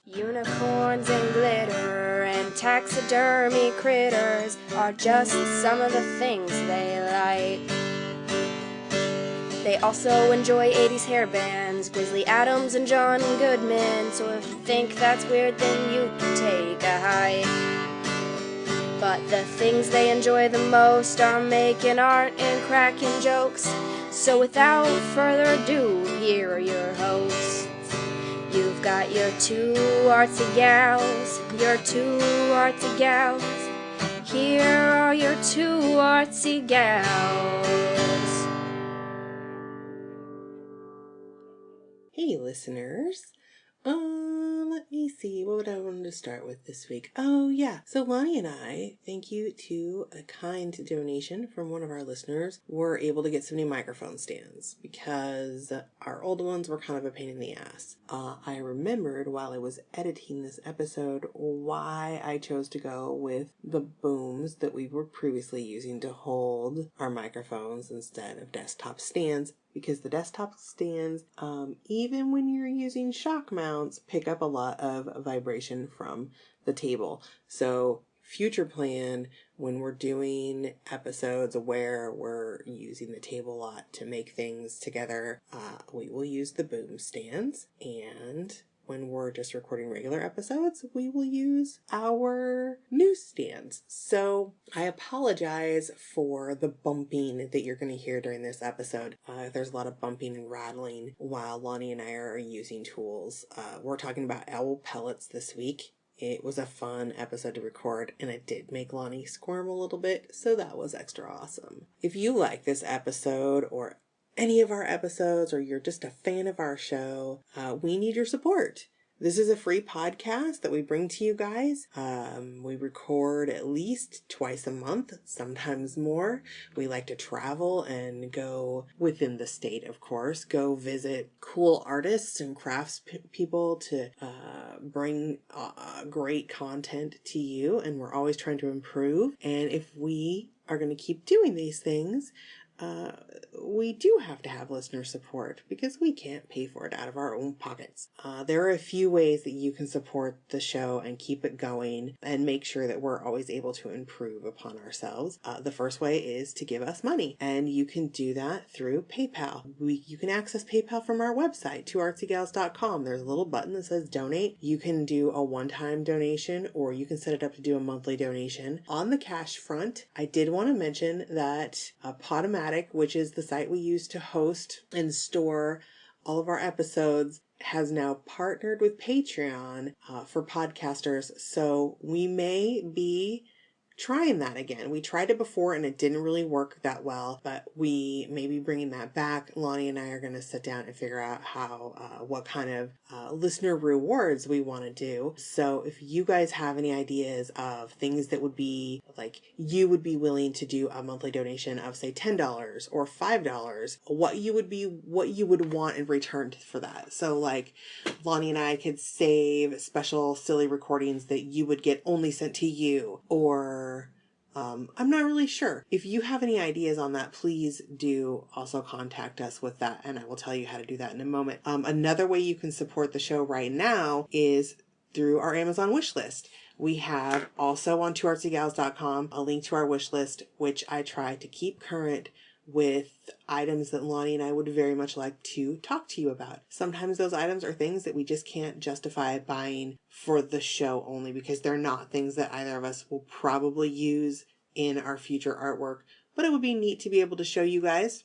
Unicorns and glitter and taxidermy critters are just some of the things they like. They also enjoy 80s hair bands, Grizzly Adams and John Goodman, so if you think that's weird then you can take a hike. But the things they enjoy the most are making art and cracking jokes, so without further ado, here are your hosts. You've got your two artsy gals, Here are your two artsy gals. Hey listeners, let me see, what would I want to start with this week? Oh yeah, so Lonnie and I, thank you to a kind donation from one of our listeners, were able to get some new microphone stands because our old ones were kind of a pain in the ass. I remembered while I was editing this episode why I chose to go with the booms that we were previously using to hold our microphones instead of desktop stands. Because the desktop stands, even when you're using shock mounts, pick up a lot of vibration from the table. So future plan, when we're doing episodes where we're using the table a lot to make things together, we will use the boom stands. And when we're just recording regular episodes, we will use our newsstands. So I apologize for the bumping that you're going to hear during this episode. There's a lot of bumping and rattling while Lonnie and I are using tools. We're talking about owl pellets this week. It was a fun episode to record, and it did make Lonnie squirm a little bit, so that was extra awesome. If you like this episode or any of our episodes, or you're just a fan of our show, we need your support. This is a free podcast that we bring to you guys. We record at least twice a month, sometimes more. We like to travel and go within the state, of course, go visit cool artists and crafts people to bring great content to you. And we're always trying to improve. And if we are going to keep doing these things, we do have to have listener support because we can't pay for it out of our own pockets. There are a few ways that you can support the show and keep it going and make sure that we're always able to improve upon ourselves. The first way is to give us money, and you can do that through PayPal. You can access PayPal from our website, twoartsygals.com. There's a little button that says donate. You can do a one-time donation, or you can set it up to do a monthly donation. On the cash front, I did want to mention that Podomatic, which is the site we use to host and store all of our episodes, has now partnered with Patreon for podcasters. So we may be trying that again. We tried it before and it didn't really work that well, but we may be bringing that back. Lonnie and I are going to sit down and figure out how, what kind of listener rewards we want to do. So if you guys have any ideas of things that would be like, you would be willing to do a monthly donation of say $10 or $5, what you would want in return for that. So like Lonnie and I could save special silly recordings that you would get only sent to you, or I'm not really sure. If you have any ideas on that, please do also contact us with that, and I will tell you how to do that in a moment. Another way you can support the show right now is through our Amazon wish list. We have also on twoartsygals.com a link to our wish list, which I try to keep current with items that Lonnie and I would very much like to talk to you about. Sometimes those items are things that we just can't justify buying for the show only because they're not things that either of us will probably use in our future artwork, but it would be neat to be able to show you guys,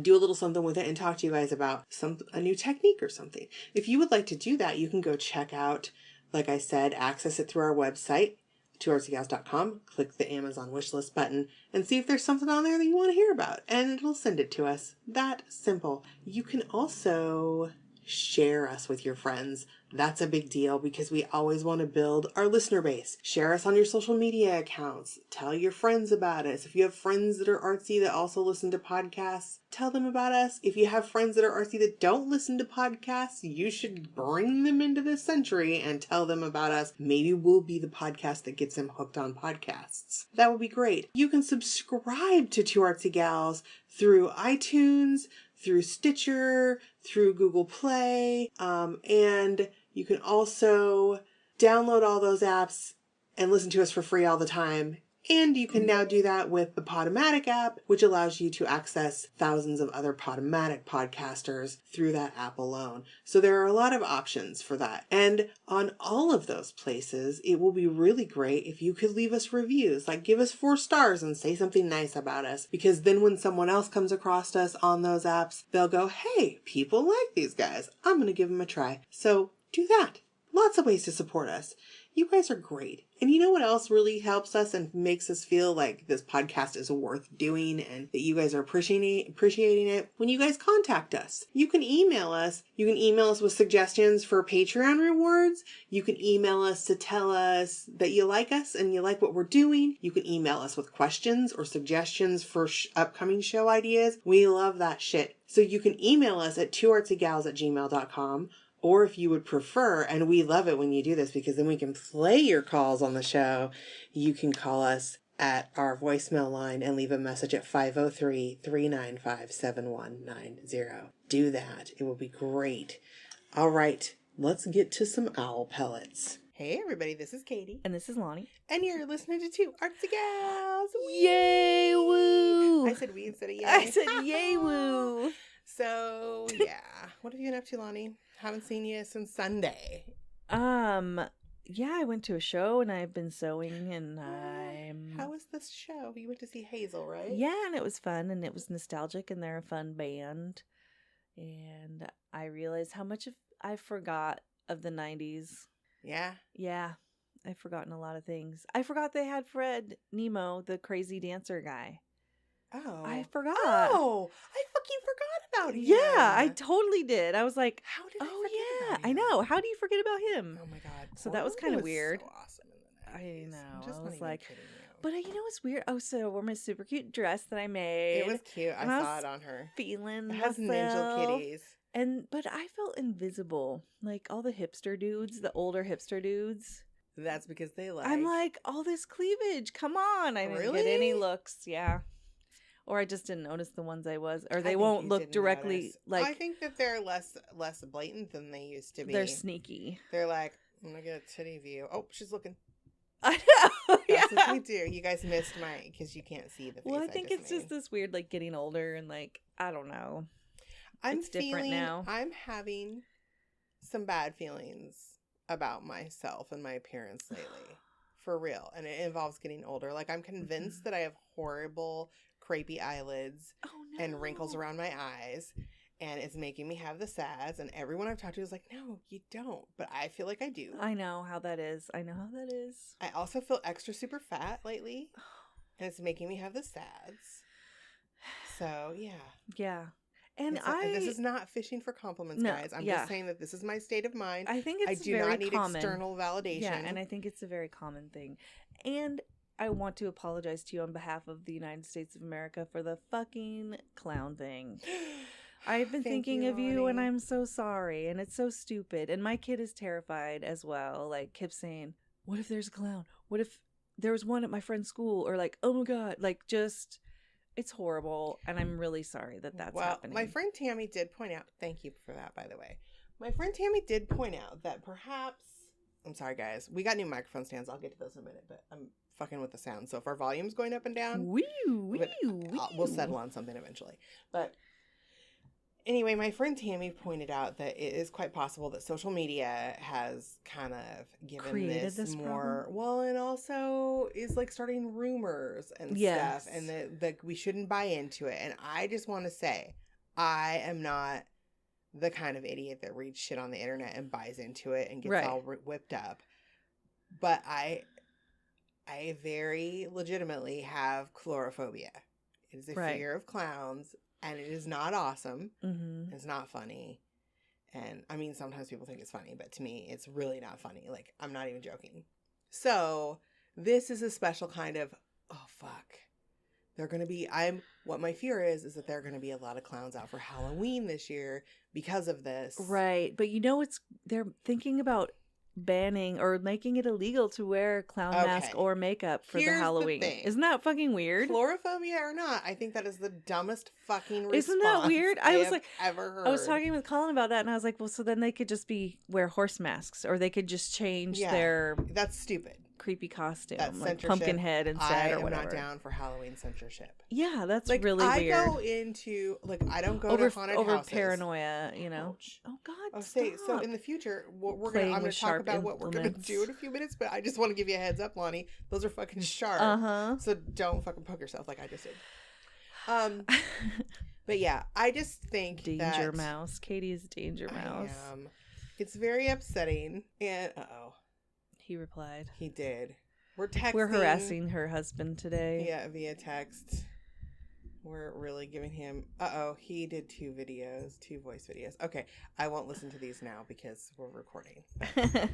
do a little something with it and talk to you guys about a new technique or something. If you would like to do that, you can go check out, like I said, access it through our website, twoartsygals.com, click the Amazon wishlist button and see if there's something on there that you want to hear about, and it'll send it to us. That simple. You can also share us with your friends. That's a big deal because we always want to build our listener base. Share us on your social media accounts. Tell your friends about us. If you have friends that are artsy that also listen to podcasts, tell them about us. If you have friends that are artsy that don't listen to podcasts, you should bring them into this century and tell them about us. Maybe we'll be the podcast that gets them hooked on podcasts. That would be great. You can subscribe to Two Artsy Gals through iTunes, through Stitcher, through Google Play, and You can also download all those apps and listen to us for free all the time. And you can now do that with the Podomatic app, which allows you to access thousands of other Podomatic podcasters through that app alone. So there are a lot of options for that. And on all of those places, it will be really great if you could leave us reviews, like give us 4 stars and say something nice about us. Because then when someone else comes across us on those apps, they'll go, hey, people like these guys. I'm going to give them a try. So do that. Lots of ways to support us. You guys are great. And you know what else really helps us and makes us feel like this podcast is worth doing and that you guys are appreciating it? When you guys contact us. You can email us. You can email us with suggestions for Patreon rewards. You can email us to tell us that you like us and you like what we're doing. You can email us with questions or suggestions for upcoming show ideas. We love that shit. So you can email us at twoartsygals@gmail.com. Or if you would prefer, and we love it when you do this because then we can play your calls on the show, you can call us at our voicemail line and leave a message at 503-395-7190. Do that. It will be great. All right, let's get to some owl pellets. Hey everybody, this is Katie. And this is Lonnie. And you're listening to Two Artsy Gals. Yay, woo! I said we instead of yay. I said yay, woo! So, yeah. What have you been up to, Lonnie? Haven't seen you since Sunday. Yeah, I went to a show and I've been sewing and How was this show? You went to see Hazel, right? Yeah, and it was fun and it was nostalgic and they're a fun band. And I realized how much I forgot of the 90s. Yeah? Yeah, I've forgotten a lot of things. I forgot they had Fred Nemo, the crazy dancer guy. Oh. I forgot. Oh, I fucking forgot about him. Yeah, I totally did. I was like, how did I forget about him? I know. How do you forget about him? Oh my God. So that was kind of weird. So awesome in the 90s. I know. I'm just I not was even like, kidding you. but you know what's weird? Oh, so I wore my super cute dress that I made. It was cute. I saw it on her. Feeling It has myself. Ninja kitties. But I felt invisible. Like all the hipster dudes, the older hipster dudes. That's because they like. I'm like, all this cleavage. Come on. I didn't Really? get any looks. Yeah. Or I just didn't notice the ones I was. Or they won't look directly notice. like. I think that they're less blatant than they used to be. They're sneaky. They're like, I'm going to get a titty view. Oh, she's looking. I know. That's what we do. You guys missed because you can't see the face. Well, I think it's made. just this weird, like getting older and like, I don't know. It's different now. I'm having some bad feelings about myself and my appearance lately. For real. And it involves getting older. Like, I'm convinced that I have horrible, crepey eyelids and wrinkles around my eyes. And it's making me have the sads. And everyone I've talked to is like, no, you don't. But I feel like I do. I know how that is. I also feel extra super fat lately. And it's making me have the sads. So, yeah. Yeah. And this is not fishing for compliments, guys. I'm just saying that this is my state of mind. I think it's very common. I do not need external validation. Yeah, and I think it's a very common thing. And I want to apologize to you on behalf of the United States of America for the fucking clown thing. I've been thinking of you, and I'm so sorry. And it's so stupid. And my kid is terrified as well. Like, kept saying, what if there's a clown? What if there was one at my friend's school? Or like, oh my God, like just... It's horrible, and I'm really sorry that that's happening. My friend Tammy did point out, thank you for that, by the way. My friend Tammy did point out that perhaps, I'm sorry, guys, we got new microphone stands. I'll get to those in a minute, but I'm fucking with the sound. So if our volume's going up and down, we'll settle on something eventually. But anyway, my friend Tammy pointed out that it is quite possible that social media has kind of given this more problem. Well, and also is like starting rumors and stuff, and that we shouldn't buy into it. And I just want to say, I am not the kind of idiot that reads shit on the internet and buys into it and gets all whipped up. But I very legitimately have chlorophobia. It is a fear of clowns. And it is not awesome. Mm-hmm. It's not funny. And, I mean, sometimes people think it's funny, but to me, it's really not funny. Like, I'm not even joking. So, this is a special kind of, oh, fuck. They're going to be, what my fear is that there are going to be a lot of clowns out for Halloween this year because of this. Right. But they're thinking about banning or making it illegal to wear a clown mask or makeup for the Halloween. Isn't that fucking weird? Chlorophobia or not, I think that is the dumbest fucking response. Isn't that weird? I was like, ever heard. I was talking with Colin about that, and I was like, well, so then they could just wear horse masks, or they could just change their that's stupid creepy costume, that's like pumpkin head instead, or whatever. I am not down for Halloween censorship. Yeah, that's like, really weird. I go into I don't go to haunted houses over paranoia, you know. Ouch. Oh God, so in the future, I'm going to talk about what we're going to do in a few minutes, but I just want to give you a heads up, Lonnie. Those are fucking sharp. So don't fucking poke yourself like I just did. But yeah, I just think Danger Mouse. Katie is Danger Mouse. It's very upsetting, and he replied. He did. We're texting. We're harassing her husband today. Yeah, via text. We're really giving him... he did 2 voice videos. Okay, I won't listen to these now because we're recording. Okay.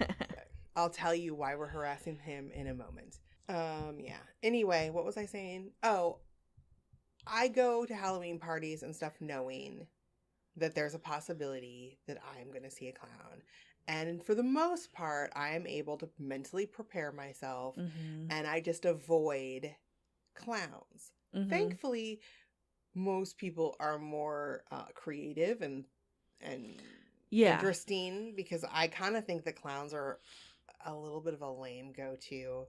I'll tell you why we're harassing him in a moment. Yeah. Anyway, what was I saying? I go to Halloween parties and stuff knowing that there's a possibility that I'm going to see a clown. And for the most part, I am able to mentally prepare myself, and I just avoid clowns. Thankfully, most people are more creative and interesting, because I kind of think that clowns are a little bit of a lame go-to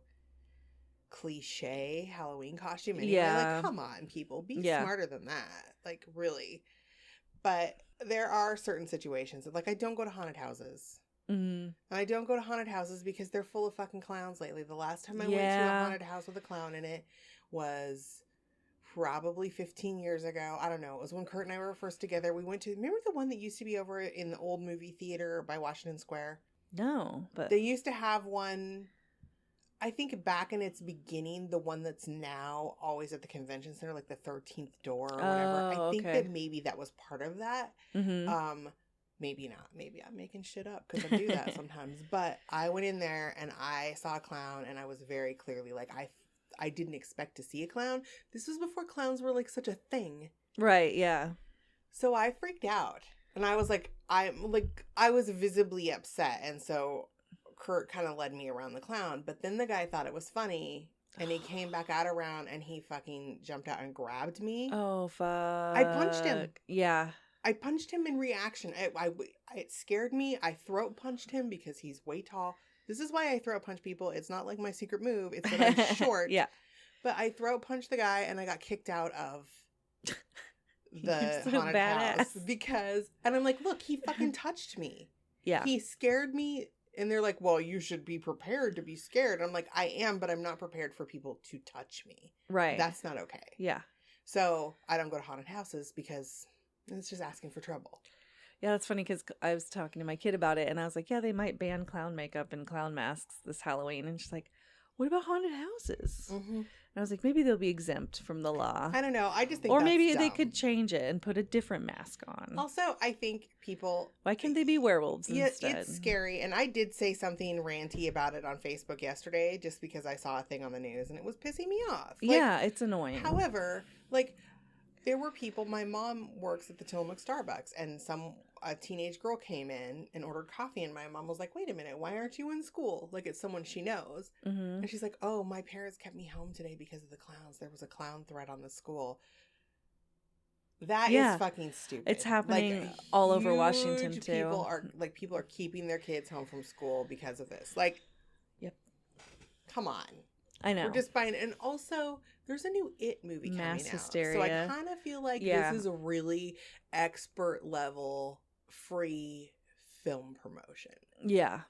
cliche Halloween costume. Anyway. Like, come on, people, be smarter than that. Like, really. But there are certain situations that, like, I don't go to haunted houses. And I don't go to haunted houses because they're full of fucking clowns lately. The last time I went to a haunted house with a clown in it was probably 15 years ago. I don't know. It was when Kurt and I were first together. We went to, remember the one that used to be over in the old movie theater by Washington Square? No, but they used to have one, I think back in its beginning, the one that's now always at the convention center, like the 13th door or whatever. I think that maybe that was part of that. Maybe not. Maybe I'm making shit up because I do that sometimes. But I went in there and I saw a clown, and I was very clearly like, I didn't expect to see a clown. This was before clowns were like such a thing. Right, yeah. So I freaked out. And I was like, I was visibly upset. And so Kurt kind of led me around the clown. But then the guy thought it was funny. And he came back out around and he fucking jumped out and grabbed me. Oh, fuck. I punched him. Yeah. I punched him in reaction. It scared me. I throat punched him because he's way tall. This is why I throat punch people. It's not like my secret move. It's that I'm short. Yeah. But I throat punched the guy and I got kicked out of the haunted house and I'm like, look, he fucking touched me. Yeah. He scared me. And they're like, well, you should be prepared to be scared. And I'm like, I am, but I'm not prepared for people to touch me. Right. That's not okay. Yeah. So I don't go to haunted houses because it's just asking for trouble. Yeah, that's funny because I was talking to my kid about it, and I was like, yeah, they might ban clown makeup and clown masks this Halloween. And she's like, what about haunted houses? And I was like, maybe they'll be exempt from the law. I don't know. I just think or maybe dumb. They could change it and put a different mask on. Also, I think people... Why can't they be werewolves instead? It's scary. And I did say something ranty about it on Facebook yesterday just because I saw a thing on the news and it was pissing me off. Yeah, it's annoying. However, there were people... My mom works at the Tillamook Starbucks, and a teenage girl came in and ordered coffee, and my mom was like, wait a minute, why aren't you in school? Like, it's someone she knows. And she's like, oh, my parents kept me home today because of the clowns. There was a clown threat on the school. That is fucking stupid. It's happening all over Washington too. People are keeping their kids home from school because of this. Yep. Come on. I know. We're just buying, and also there's a new It movie coming out. Mass hysteria. So I kind of feel like this is a really expert level free film promotion. Yeah.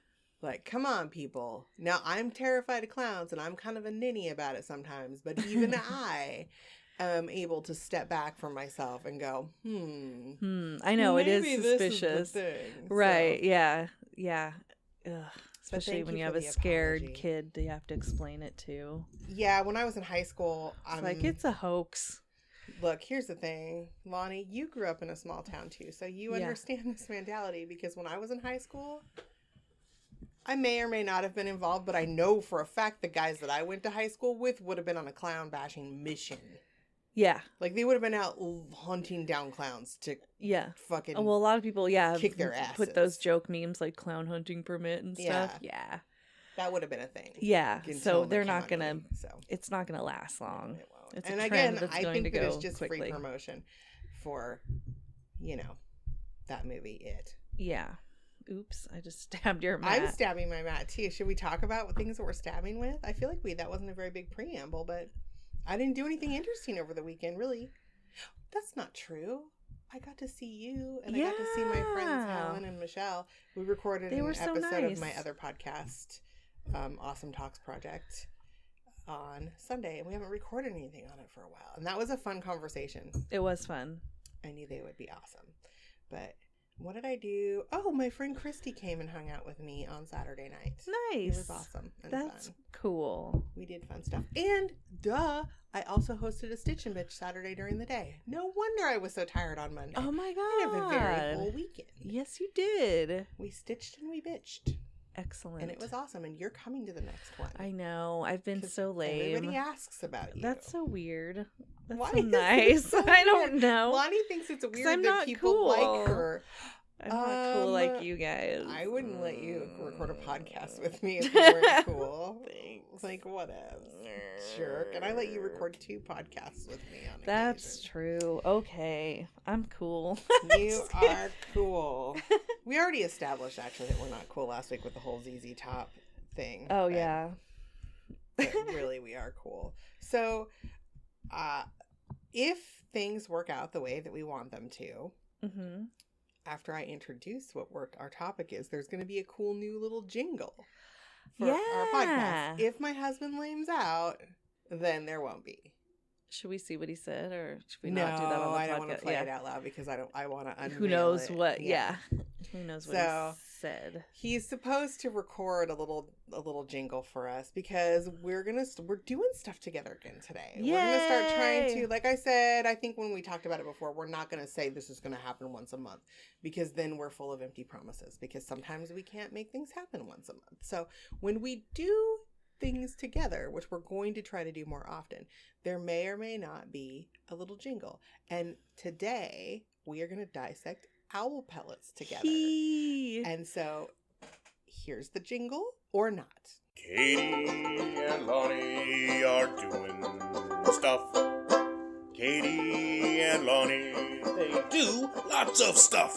Come on, people. Now, I'm terrified of clowns, and I'm kind of a ninny about it sometimes, but even I am able to step back from myself and go, I know, it is suspicious. This is the thing. Right, so. Yeah. Ugh. Especially when you have a scared apology. Kid, you have to explain it to. Yeah, when I was in high school, it's it's a hoax. Look, here's the thing, Lonnie, you grew up in a small town too, so you understand this mentality, because when I was in high school, I may or may not have been involved, but I know for a fact the guys that I went to high school with would have been on a clown bashing mission. Yeah. Like, they would have been out hunting down clowns to fucking well, a lot of people, kick their asses. Put those joke memes like clown hunting permit and stuff. Yeah. That would have been a thing. Yeah. So they're not going to, it's not going to last long. It won't. It's and a trend again, that's I going think to that go it's just quickly. free promotion for, that movie, It. Yeah. Oops, I just stabbed your mat. I'm stabbing my mat too. Should we talk about what things that we're stabbing with? I feel like that wasn't a very big preamble, but I didn't do anything interesting over the weekend, really. That's not true. I got to see you, and I got to see my friends Helen and Michelle. We recorded an episode of my other podcast, Awesome Talks Project, on Sunday, and we haven't recorded anything on it for a while. And that was a fun conversation. It was fun. I knew they would be awesome. But what did I do? Oh, my friend Christy came and hung out with me on Saturday night. Nice. It was awesome and That's fun. Cool. We did fun stuff. And, I also hosted a Stitch and Bitch Saturday during the day. No wonder I was so tired on Monday. Oh my God. I had a very full weekend. Yes, you did. We stitched and we bitched. Excellent. And it was awesome. And you're coming to the next one. I know. I've been so lame. Everybody asks about you. That's so weird. That's Why so nice. So I don't know. Lonnie thinks it's weird I'm that not people cool. like her. I'm not cool like you guys. I wouldn't let you record a podcast with me if you weren't cool. Thanks. Like, whatever. Jerk. And I let you record 2 podcasts with me on That's occasion. true. Okay. I'm cool. You are cool. We already established, actually, that we're not cool last week with the whole ZZ Top thing. Oh, yeah. But really, we are cool. So, if things work out the way that we want them to, after I introduce what our topic is, there's going to be a cool new little jingle for our podcast. If my husband lames out, then there won't be. Should we see what he said, or should we not do that on the podcast? I don't want to play it out loud because I want to unveil Who knows it. what? Yeah. Who knows what he said? He's supposed to record a little jingle for us because we're doing stuff together again today. Yay! We're gonna start trying to, like I said, I think when we talked about it before, we're not gonna say this is gonna happen once a month because then we're full of empty promises because sometimes we can't make things happen once a month. So when we do things together, which we're going to try to do more often, there may or may not be a little jingle. And today we are going to dissect owl pellets together. And so here's the jingle or not. Katie and Lonnie are doing stuff. Katie and Lonnie, they do lots of stuff.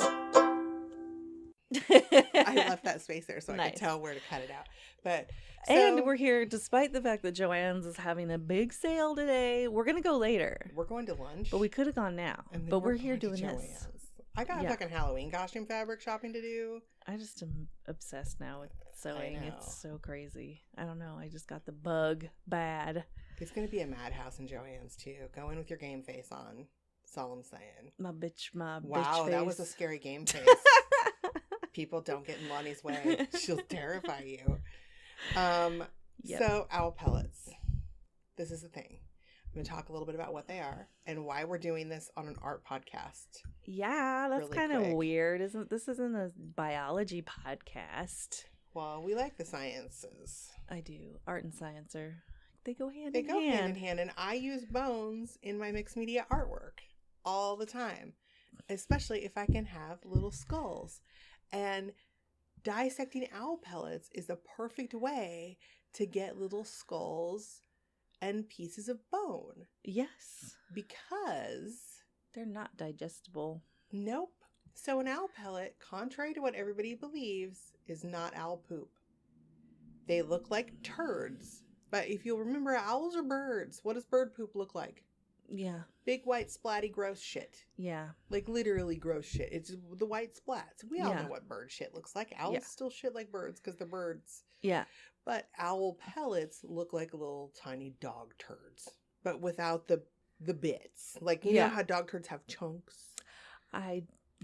I left that space there so I could tell where to cut it out. But and we're here despite the fact that Joann's is having a big sale today. We're gonna go later. We're going to lunch, but we could have gone now. But we're here doing this. I got fucking Halloween costume fabric shopping to do. I just am obsessed now with sewing. It's so crazy. I don't know. I just got the bug bad. It's gonna be a madhouse in Joann's too. Go in with your game face on. That's all I'm saying. My bitch Wow, face. that was a scary game face. People don't get in Lonnie's way. She'll terrify you. So owl pellets. This is the thing. I'm going to talk a little bit about what they are and why we're doing this on an art podcast. Yeah, that's kind of weird. This isn't a biology podcast. Well, we like the sciences. I do. Art and science they go hand in hand. They go hand in hand, and I use bones in my mixed media artwork all the time, especially if I can have little skulls. And dissecting owl pellets is the perfect way to get little skulls and pieces of bone. Yes. Because they're not digestible. Nope. So an owl pellet, contrary to what everybody believes, is not owl poop. They look like turds. But if you'll remember, owls are birds. What does bird poop look like? Yeah. Big white splatty gross shit. Yeah. Like literally gross shit. It's the white splats. We all know what bird shit looks like. Owls still shit like birds because they're birds. Yeah. But owl pellets look like little tiny dog turds. But without the bits. Like, you know how dog turds have chunks?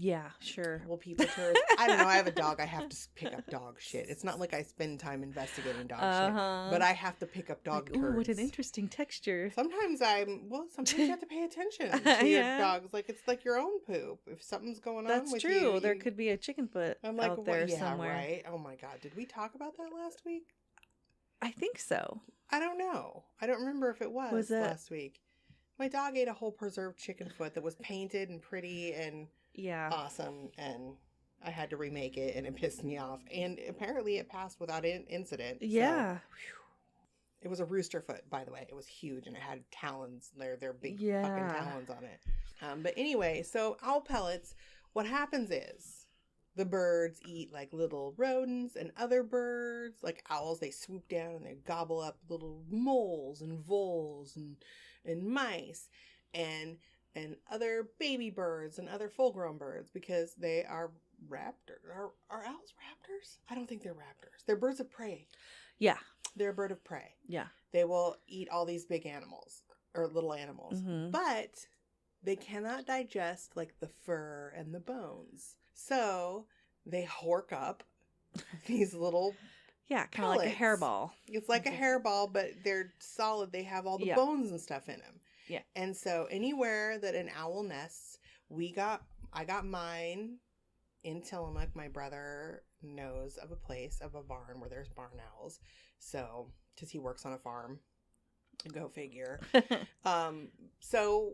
Yeah, sure. Well, people turds. I don't know. I have a dog. I have to pick up dog shit. It's not like I spend time investigating dog shit. But I have to pick up dog turds. Ooh, what an interesting texture. Sometimes you have to pay attention to your dogs. Like, it's like your own poop. If something's going on with you. That's true. There could be a chicken foot out there somewhere. Right? Oh, my God. Did we talk about that last week? I think so. I don't know. I don't remember if it was last week. My dog ate a whole preserved chicken foot that was painted and pretty and awesome, and I had to remake it, and it pissed me off. And apparently it passed without incident. Yeah. So, it was a rooster foot, by the way. It was huge, and it had talons. They're big fucking talons on it. But anyway, so owl pellets, what happens is the birds eat like little rodents and other birds. Like owls, they swoop down and they gobble up little moles and voles and mice and other baby birds and other full-grown birds, because they are raptors. Are owls raptors? I don't think they're raptors. They're birds of prey. Yeah. They're a bird of prey. Yeah. They will eat all these big animals or little animals. Mm-hmm. But they cannot digest like the fur and the bones. So they hork up these little kind of like a hairball. It's like a hairball, but they're solid. They have all the bones and stuff in them. Yeah. And so anywhere that an owl nests, I got mine in Tillamook. My brother knows of a barn where there's barn owls. So, because he works on a farm. Go figure. So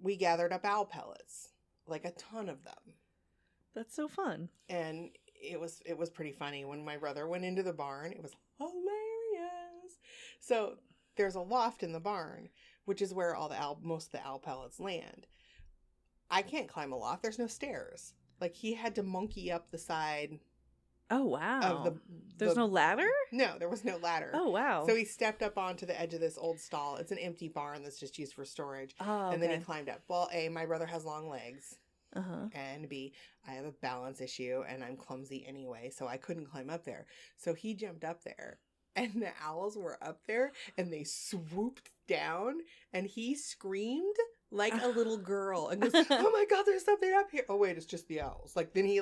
we gathered up owl pellets, like a ton of them. That's so fun. And it was pretty funny. When my brother went into the barn, it was hilarious. So there's a loft in the barn, which is where most of the owl pellets land. I can't climb a loft. There's no stairs. Like, he had to monkey up the side. Oh, wow. There's no ladder? No, there was no ladder. Oh, wow. So he stepped up onto the edge of this old stall. It's an empty barn that's just used for storage. Oh, okay. And then he climbed up. Well, A, my brother has long legs. Uh-huh. And B, I have a balance issue and I'm clumsy anyway, so I couldn't climb up there. So he jumped up there, and the owls were up there, and they swooped down, and he screamed like a little girl and goes, "Oh my God, there's something up here." Oh wait, it's just the owls. Like, then he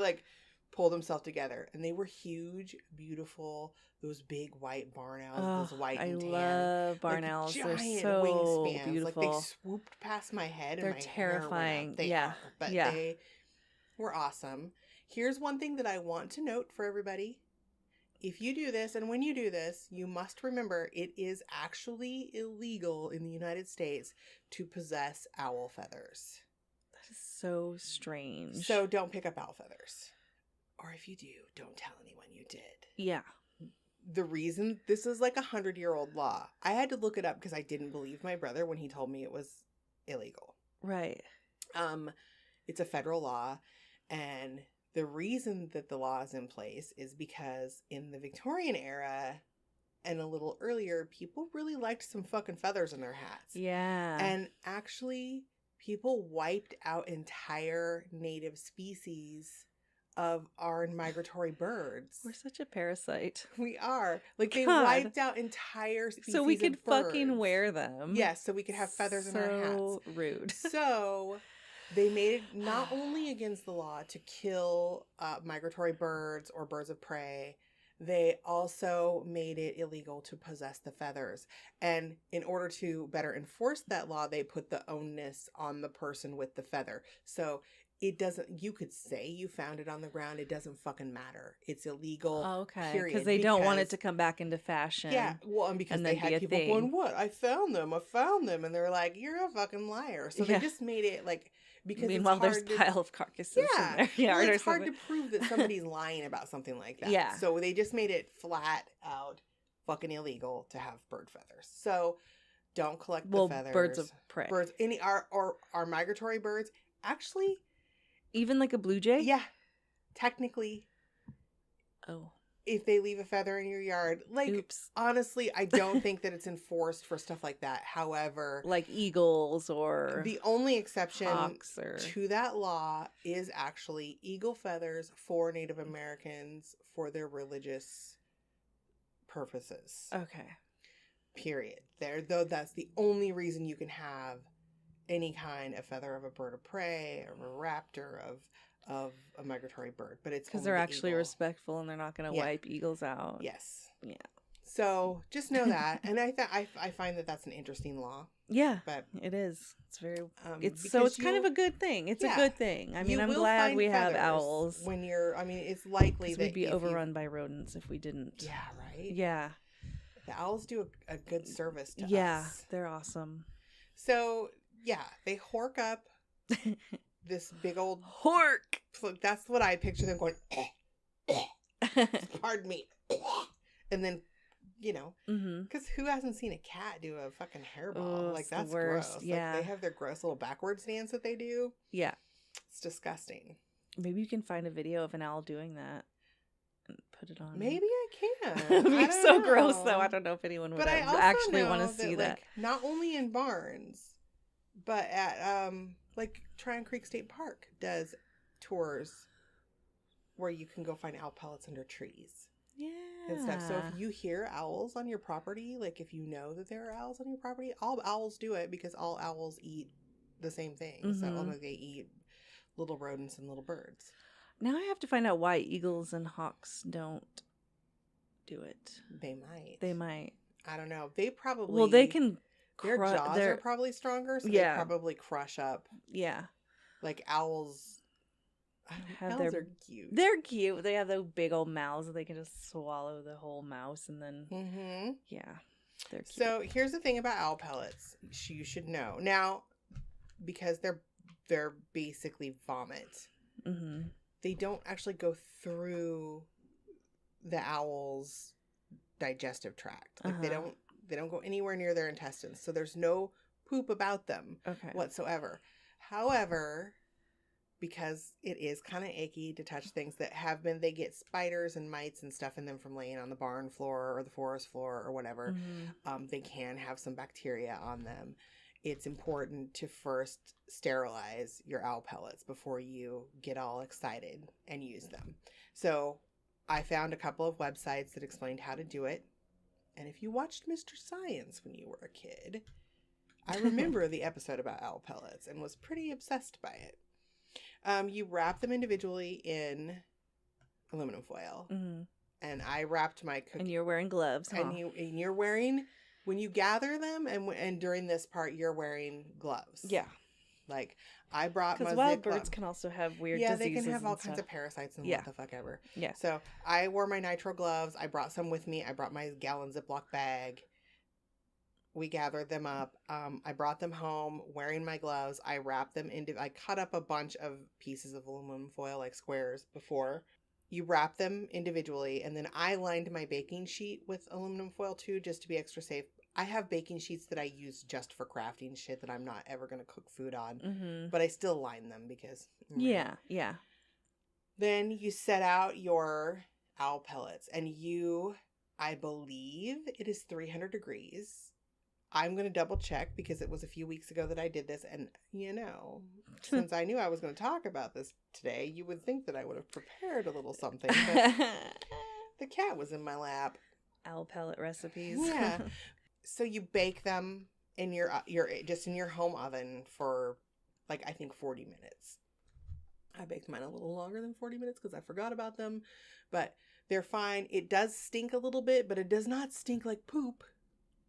pulled himself together, and they were huge, beautiful, those big white barn owls, those white and tan. I love barn owls. Giant They're so wingspans. beautiful. Like, they swooped past my head. They're and my terrifying. They yeah. are, but they were awesome. Here's one thing that I want to note for everybody. If you do this, and when you do this, you must remember it is actually illegal in the United States to possess owl feathers. That is so strange. So don't pick up owl feathers. Or if you do, don't tell anyone you did. Yeah. The reason, this is like 100-year-old law. I had to look it up because I didn't believe my brother when he told me it was illegal. Right. It's a federal law, and the reason that the law is in place is because in the Victorian era and a little earlier, people really liked some fucking feathers in their hats. Yeah. And actually, people wiped out entire native species of our migratory birds. We're such a parasite. We are. Like, they God. wiped out entire species so we could of birds. fucking wear them. Yes, so we could have feathers in our hats. So rude. So they made it not only against the law to kill migratory birds or birds of prey, they also made it illegal to possess the feathers. And in order to better enforce that law, they put the onus on the person with the feather. So it doesn't, you could say you found it on the ground. It doesn't fucking matter. It's illegal. Okay. Period. Because they don't want it to come back into fashion. Yeah. Well, and because and they had people going, "What? I found them. And they're like, "You're a fucking liar." So they just made it like, because meanwhile, it's hard there's a pile of carcasses in their yard. Well, it's or hard something. to prove that somebody's lying about something like that. Yeah. So they just made it flat out fucking illegal to have bird feathers. So don't collect the feathers. Birds of prey. Birds, our migratory birds. Actually, even like a blue jay? yeah, technically. Oh. If they leave a feather in your yard, like, oops. Honestly, I don't think that it's enforced for stuff like that. However, like eagles or the only exception hawks or... to that law is actually eagle feathers for Native Americans for their religious purposes. Okay. Period. Though that's the only reason you can have any kind of feather of a bird of prey or a raptor of a migratory bird, but it's because they're actually respectful and they're not going to wipe eagles out. Yes. Yeah. So just know that, and I find that that's an interesting law. Yeah, but it is. It's very. It's kind you'll- of a good thing. It's a Yeah. good thing. I mean, You I'm will glad find we have feathers owls. when you're. I mean, it's likely 'Cause that we'd be if overrun by rodents if we didn't. Yeah. Right. Yeah. The owls do a good service to Yeah, us. they're awesome. So, yeah, they hork up this big old... Hork! That's what I picture them going, pardon me. And then, you know, because who hasn't seen a cat do a fucking hairball? Like, that's gross. Yeah. Like, they have their gross little backwards dance that they do. Yeah. It's disgusting. Maybe you can find a video of an owl doing that and put it on. Maybe I can. It would be so know. gross, though. I don't know if anyone would actually want to see that. Like, not only in barns, but at, like, Tryon Creek State Park does tours where you can go find owl pellets under trees. Yeah. And stuff. So if you hear owls on your property, like if you know that there are owls on your property, all owls do it because all owls eat the same thing. So only they eat little rodents and little birds. Now I have to find out why eagles and hawks don't do it. They might. They might. I don't know. They probably... Well, they can... Their jaws are probably stronger, so they probably crush up. Yeah. Like owls... Owls are cute. They're cute. They have those big old mouths that they can just swallow the whole mouse and then... Yeah. They're cute. So here's the thing about owl pellets you should know. Now, because they're basically vomit. They don't actually go through the owl's digestive tract. Like they don't go anywhere near their intestines. So there's no poop about them whatsoever. However, because it is kind of icky to touch things that have been, they get spiders and mites and stuff in them from laying on the barn floor or the forest floor or whatever. They can have some bacteria on them. It's important to first sterilize your owl pellets before you get all excited and use them. So I found a couple of websites that explained how to do it. And if you watched Mr. Science when you were a kid, I remember the episode about owl pellets and was pretty obsessed by it. You wrap them individually in aluminum foil. And I wrapped my cookie. And you're wearing gloves, huh? And you're wearing... When you gather them, and during this part, you're wearing gloves. Yeah. Like, I brought my... Because wild birds can also have weird diseases. Yeah, they can have all kinds of parasites and what the fuck ever. Yeah. So, I wore my nitro gloves. I brought some with me. I brought my gallon Ziploc bag. We gathered them up. I brought them home wearing my gloves. I wrapped them into... I cut up a bunch of pieces of aluminum foil, like squares, before... You wrap them individually, and then I lined my baking sheet with aluminum foil too, just to be extra safe. I have baking sheets that I use just for crafting shit that I'm not ever going to cook food on, but I still line them because... Yeah. Then you set out your owl pellets, and I believe it is 300 degrees. I'm going to double check because it was a few weeks ago that I did this. And, since I knew I was going to talk about this today, you would think that I would have prepared a little something. But the cat was in my lap. Owl pellet recipes. Yeah. So you bake them in your just in your home oven for, like, I think 40 minutes. I baked mine a little longer than 40 minutes because I forgot about them. But they're fine. It does stink a little bit, but it does not stink like poop.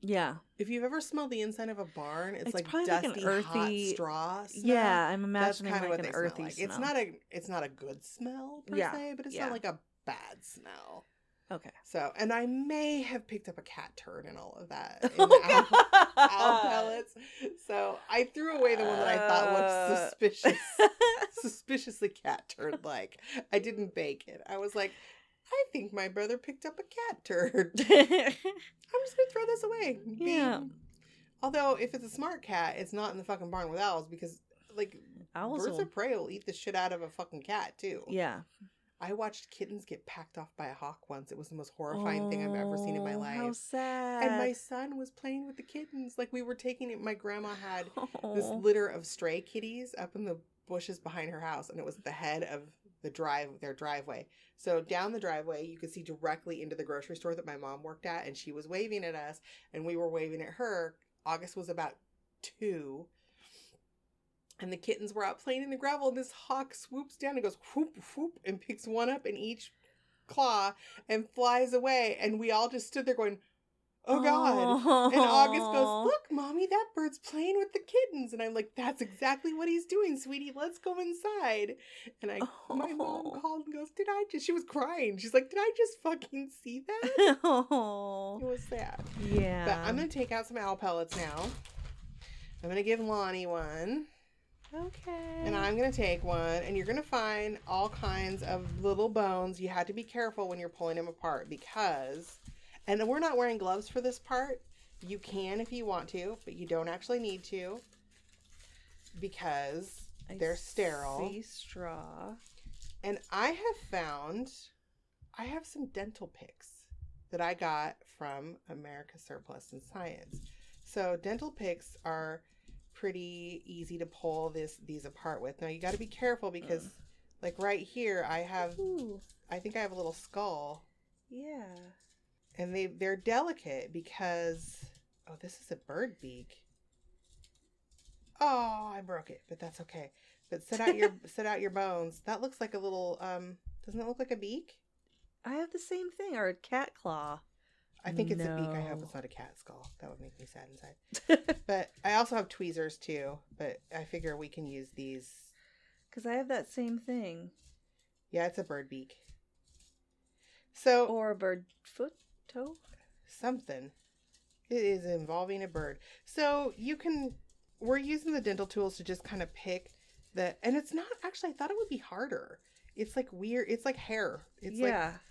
Yeah. If you've ever smelled the inside of a barn, it's like probably dusty, like an earthy hot straw smell. Yeah, I'm imagining that's kind like of an what earthy like. smell. It's not a good smell per se, but it's not like a bad smell. Okay. So, and I may have picked up a cat turd and all of that in the owl pellets. So I threw away the one that I thought looked suspiciously cat turd like. I didn't bake it. I was like, I think my brother picked up a cat turd. I'm just going to throw this away. Yeah. Although, if it's a smart cat, it's not in the fucking barn with owls because, like, birds of prey will eat the shit out of a fucking cat, too. Yeah. I watched kittens get packed off by a hawk once. It was the most horrifying thing I've ever seen in my life. How sad. And my son was playing with the kittens. Like, we were taking it. My grandma had this litter of stray kitties up in the bushes behind her house, and it was at the head of their driveway. So down the driveway, you could see directly into the grocery store that my mom worked at, and she was waving at us, and we were waving at her. August was about 2, and the kittens were out playing in the gravel, and this hawk swoops down and goes whoop, whoop, and picks one up in each claw and flies away, and we all just stood there going, oh God. And August goes, look, Mommy, that bird's playing with the kittens. And I'm like, that's exactly what he's doing, sweetie. Let's go inside. And my mom called and goes, she was crying. She's like, did I just fucking see that? It was sad. Yeah. But I'm going to take out some owl pellets now. I'm going to give Lonnie one. Okay. And I'm going to take one. And you're going to find all kinds of little bones. You have to be careful when you're pulling them apart because... And we're not wearing gloves for this part. You can if you want to, but you don't actually need to because they're sterile. See straw. And I have some dental picks that I got from America's Surplus and Science. So dental picks are pretty easy to pull these apart with. Now you got to be careful because like right here I think I have a little skull. Yeah. And they're delicate because this is a bird beak. Oh, I broke it, but that's okay. But set out your bones. That looks like a little doesn't it look like a beak? I have the same thing, or a cat claw. I think it's a beak. I hope it's not a cat skull. That would make me sad inside. But I also have tweezers too, but I figure we can use these. Because I have that same thing. Yeah, it's a bird beak. So or a bird foot toe? Something. It is involving a bird. So we're using the dental tools to just kind of pick and it's not actually, I thought it would be harder. It's like weird. It's like hair. It's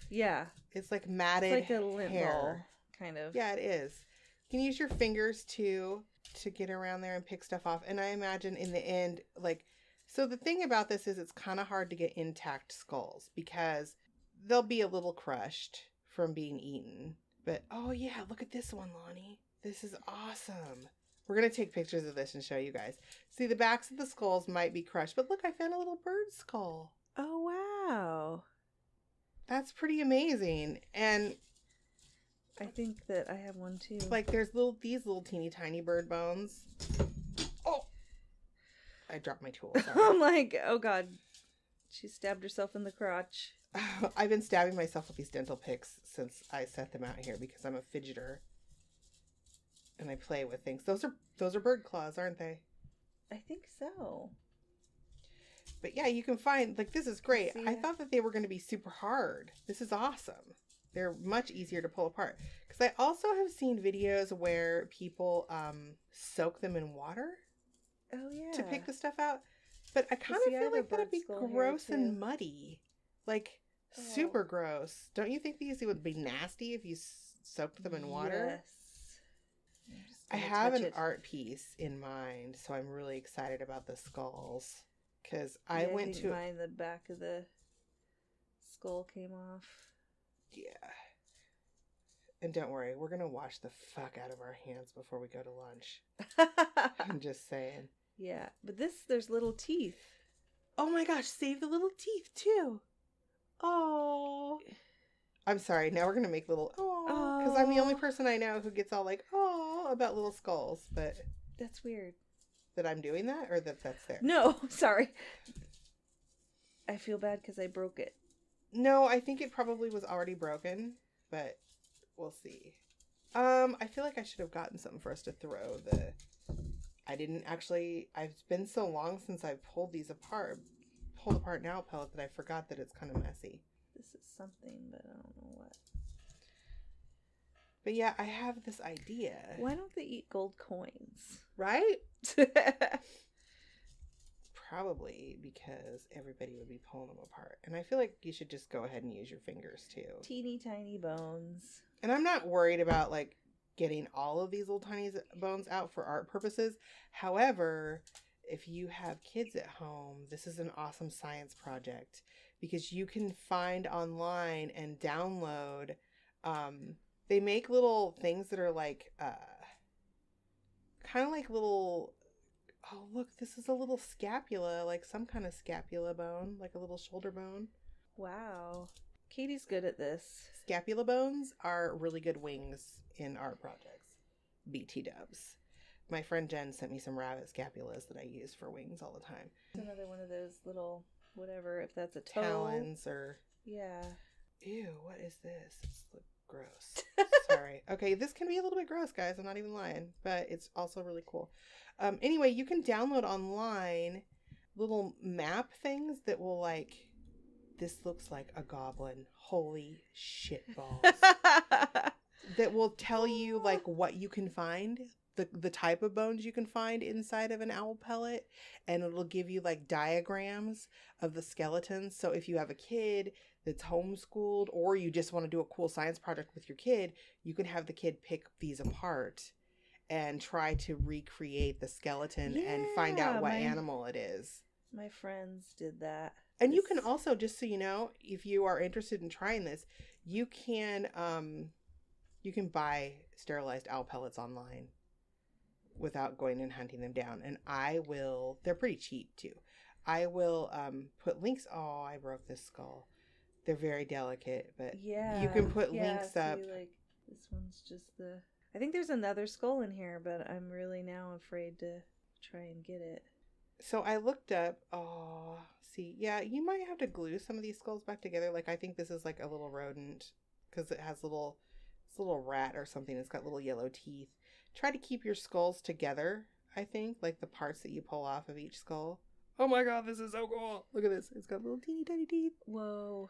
yeah. It's like matted it's like a lint hair. ball, kind of. Yeah, it is. You can use your fingers to get around there and pick stuff off. And I imagine in the end, so the thing about this is it's kind of hard to get intact skulls because they'll be a little crushed from being eaten. But, oh yeah, look at this one, Lonnie. This is awesome. We're going to take pictures of this and show you guys. See, the backs of the skulls might be crushed, but look, I found a little bird skull. Oh, wow. That's pretty amazing. And I think that I have one too. There's these little teeny tiny bird bones. Oh, I dropped my tool. Sorry. I'm like, oh God. She stabbed herself in the crotch. I've been stabbing myself with these dental picks since I set them out here because I'm a fidgeter. And I play with things. Those are bird claws, aren't they? I think so. But yeah, you can find, this is great. See, I thought that they were going to be super hard. This is awesome. They're much easier to pull apart. Because I also have seen videos where people soak them in water. Oh, yeah. To pick the stuff out. But I kind of feel like that'd be gross and muddy. Super gross. Don't you think these would be nasty if you soaked them in water? Yes. I have an art piece in mind, so I'm really excited about the skulls. Because I went to... mine, the back of the skull came off. Yeah. And don't worry, we're going to wash the fuck out of our hands before we go to lunch. I'm just saying. Yeah, but there's little teeth. Oh my gosh, save the little teeth too. Oh. I'm sorry, now we're going to make little because I'm the only person I know who gets all about little skulls, but... That's weird. That I'm doing that or that's there? No, sorry. I feel bad because I broke it. No, I think it probably was already broken, but we'll see. I feel like I should have gotten something for us to throw. I've been so long since I've pulled apart nail pellet that I forgot that it's kind of messy. This is something, but I don't know what. But yeah, I have this idea. Why don't they eat gold coins? Right? Probably because everybody would be pulling them apart. And I feel like you should just go ahead and use your fingers too. Teeny tiny bones. And I'm not worried about getting all of these little tiny bones out for art purposes. However, if you have kids at home, this is an awesome science project because you can find online and download. They make little things that are kind of like little. Oh, look, this is a little scapula, like some kind of scapula bone, like a little shoulder bone. Wow. Katie's good at this. Scapula bones are really good wings in art projects. BT dubs. My friend Jen sent me some rabbit scapulas that I use for wings all the time. Another one of those little, whatever, if that's a toe. Talons or... Yeah. Ew, what is this? It's gross. Sorry. Okay, this can be a little bit gross, guys. I'm not even lying. But it's also really cool. Anyway, you can download online little map things that will this looks like a goblin. Holy shit balls. That will tell you what you can find. the type of bones you can find inside of an owl pellet, and it'll give you like diagrams of the skeletons. So if you have a kid that's homeschooled, or you just want to do a cool science project with your kid, you can have the kid pick these apart and try to recreate the skeleton and find out what animal it is. My friends did that. And you can also, just so you know, if you are interested in trying this, you can buy sterilized owl pellets online without going and hunting them down. And they're pretty cheap too. I will put links. Oh, I broke this skull. They're very delicate, but you can put links up. Like, this one's just I think there's another skull in here, but I'm really now afraid to try and get it. So I looked up, you might have to glue some of these skulls back together. Like, I think this is like a little rodent, because it has it's a little rat or something. It's got little yellow teeth. Try to keep your skulls together, I think, like the parts that you pull off of each skull. Oh my god, this is so cool. Look at this. It's got little teeny tiny teeth. Whoa.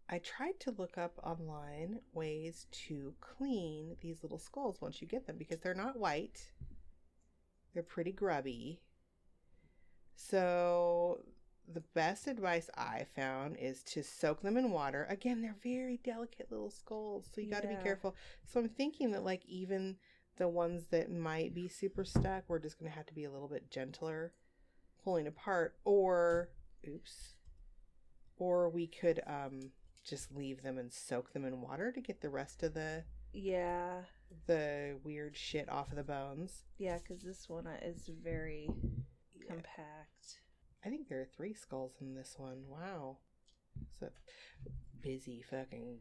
I tried to look up online ways to clean these little skulls once you get them, because they're not white. They're pretty grubby. So the best advice I found is to soak them in water. Again, they're very delicate little skulls, so you got to be careful. So I'm thinking that, like, even the ones that might be super stuck, we're just going to have to be a little bit gentler pulling apart, or we could just leave them and soak them in water to get the rest of the weird shit off of the bones. Yeah, because this one is very compact. I think there are 3 skulls in this one. Wow. So busy fucking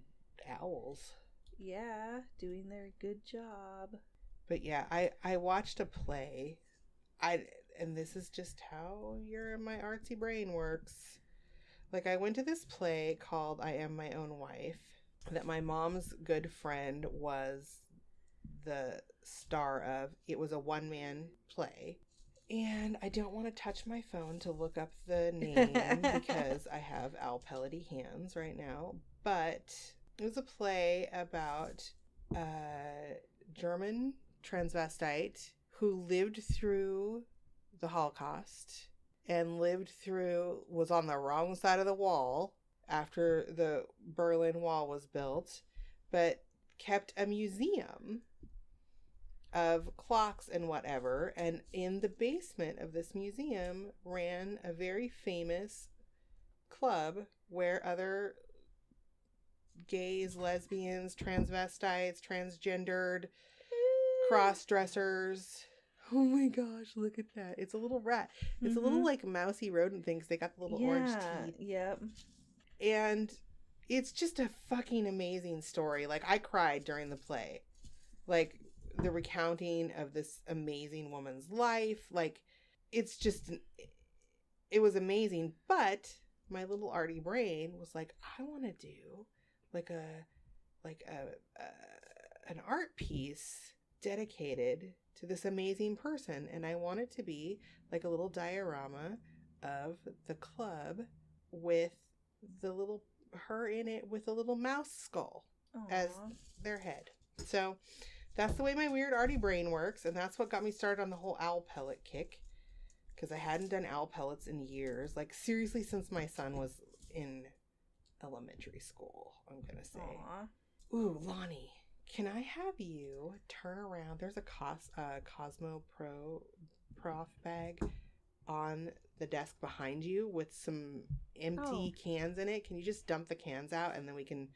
owls. Yeah, doing their good job. But yeah, I watched a play. And this is just how my artsy brain works. Like, I went to this play called I Am My Own Wife that my mom's good friend was the star of. It was a one-man play. And I don't want to touch my phone to look up the name because I have owl pellety hands right now. But it was a play about a German transvestite who lived through the Holocaust and was on the wrong side of the wall after the Berlin Wall was built, but kept a museum of clocks and whatever. And in the basement of this museum ran a very famous club where other gays, lesbians, transvestites, transgendered, cross-dressers. Oh my gosh, look at that. It's a little rat. It's a little like mousy rodent thing because they got the little orange teeth. Yep. And it's just a fucking amazing story. Like, I cried during the play. Like, the recounting of this amazing woman's life. Like, it's just, it was amazing. But my little arty brain was like, I want to do an art piece dedicated to this amazing person, and I want it to be like a little diorama of the club with her in it with a little mouse skull as their head. So that's the way my weird arty brain works, and that's what got me started on the whole owl pellet kick, because I hadn't done owl pellets in years, like seriously since my son was in elementary school, I'm gonna say. Aww. Ooh, Lonnie, can I have you turn around? There's a Cosmo Prof bag on the desk behind you with some empty cans in it. Can you just dump the cans out and then we can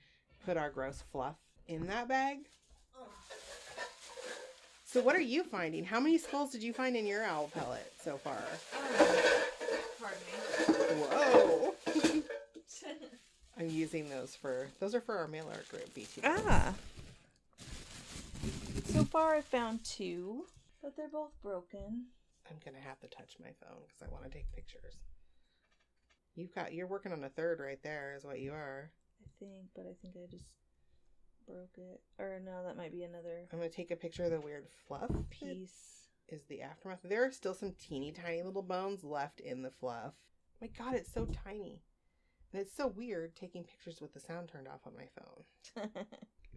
put our gross fluff in that bag? So what are you finding? How many skulls did you find in your owl pellet so far? Pardon me. Whoa. I'm using those are for our mail art group, BT. So far I've found 2, but they're both broken. I'm going to have to touch my phone because I want to take pictures. You're working on a third right there is what you are. But I think I just broke it. Or no, that might be another. I'm going to take a picture of the weird fluff piece. Is the aftermath. There are still some teeny tiny little bones left in the fluff. My God, it's so tiny. And it's so weird taking pictures with the sound turned off on my phone.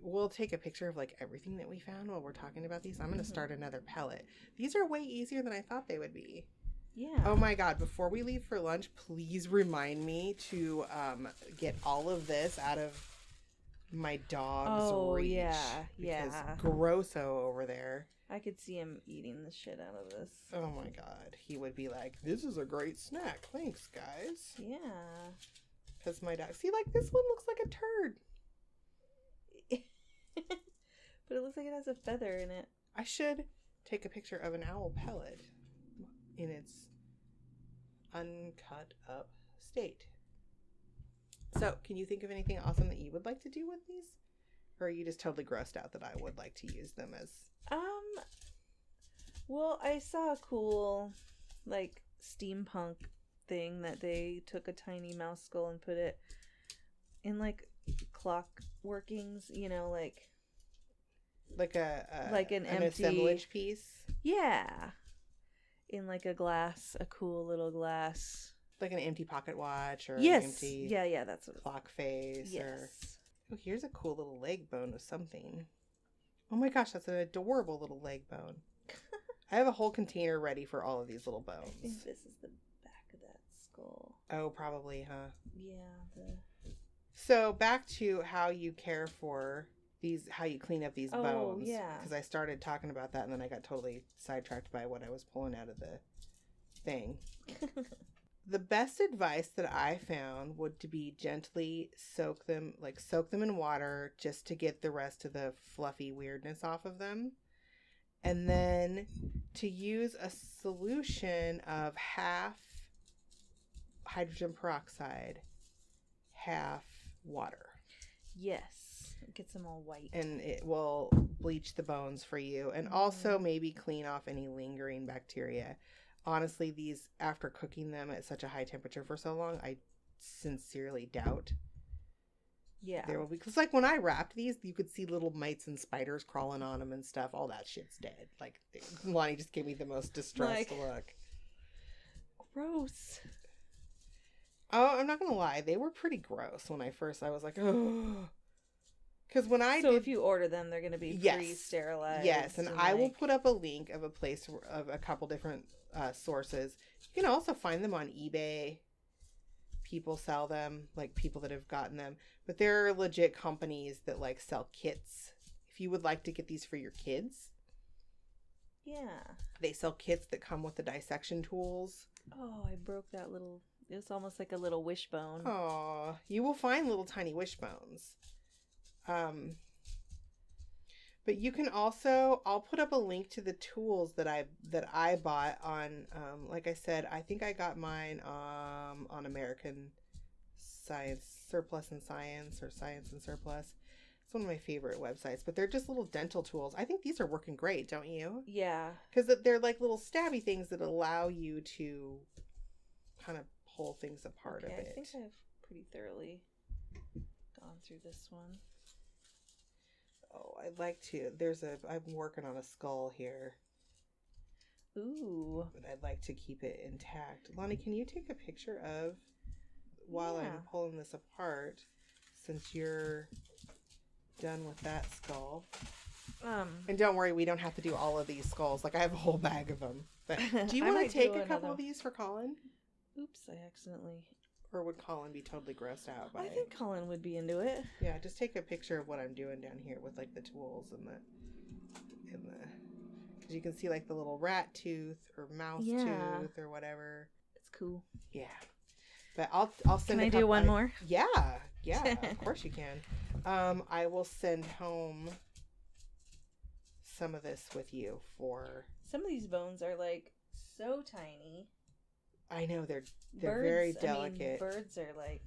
we'll take a picture of like everything that we found while we're talking about these. I'm going to start another pellet. These are way easier than I thought they would be. Yeah. Oh my God, before we leave for lunch, please remind me to get all of this out of my dog's reach. Yeah. Grosso over there. I could see him eating the shit out of this. Oh my God. He would be like, this is a great snack. Thanks, guys. Yeah. Because my dog... See, like, this one looks like a turd. But it looks like it has a feather in it. I should take a picture of an owl pellet in its uncut up state. So, can you think of anything awesome that you would like to do with these? Or are you just totally grossed out that I would like to use them as... Well, I saw a cool, like, steampunk thing that they took a tiny mouse skull and put it in, like, clock workings, you know, like an empty assemblage piece. Yeah, in like a cool little glass, like an empty pocket watch or yes, an empty yeah, that's what clock face. Yes. Oh, here's a cool little leg bone of something. Oh my gosh, that's an adorable little leg bone. I have a whole container ready for all of these little bones. I think this is the back of that skull. Oh, probably, huh? Yeah. So back to how you care for these, how you clean up these bones. Yeah. Because I started talking about that and then I got totally sidetracked by what I was pulling out of the thing. The best advice that I found would to be gently soak them in water just to get the rest of the fluffy weirdness off of them. And then to use a solution of half hydrogen peroxide, half water. Yes. It gets them all white. And it will bleach the bones for you. And also maybe clean off any lingering bacteria. Honestly, these, after cooking them at such a high temperature for so long, I sincerely doubt there will be. Because, like, when I wrapped these, you could see little mites and spiders crawling on them and stuff. All that shit's dead. Like, Lonnie just gave me the most distressed look. Gross. Oh, I'm not going to lie. They were pretty gross when I was like, oh. Because when if you order them, they're going to be pre-sterilized. Yes, and I will put up a link of a place of a couple different sources. You can also find them on eBay. People sell them, like people that have gotten them. But there are legit companies that like sell kits. If you would like to get these for your kids. Yeah. They sell kits that come with the dissection tools. Oh, I broke that little... It's almost like a little wishbone. Oh, you will find little tiny wishbones. But you can also, I'll put up a link to the tools that I bought on, like I said, I think I got mine on American Science, Surplus and Science, or Science and Surplus. It's one of my favorite websites, but they're just little dental tools. I think these are working great, don't you? Yeah. Because they're like little stabby things that allow you to kind of pull things apart a bit. I think I've pretty thoroughly gone through this one. Oh, I'd like to. I'm working on a skull here. Ooh. But I'd like to keep it intact. Lonnie, can you take a picture of, while I'm pulling this apart, since you're done with that skull? And don't worry, we don't have to do all of these skulls. Like, I have a whole bag of them. But do you want to take a couple of these for Colin? Oops, I accidentally... Or would Colin be totally grossed out by it? I think Colin would be into it. Yeah, just take a picture of what I'm doing down here with like the tools and because you can see like the little rat tooth or mouse tooth or whatever. It's cool. Yeah, but I'll send. Can I do one more? Yeah, of course you can. I will send home some of this with you for. Some of these bones are like so tiny. I know they're very delicate. Birds are like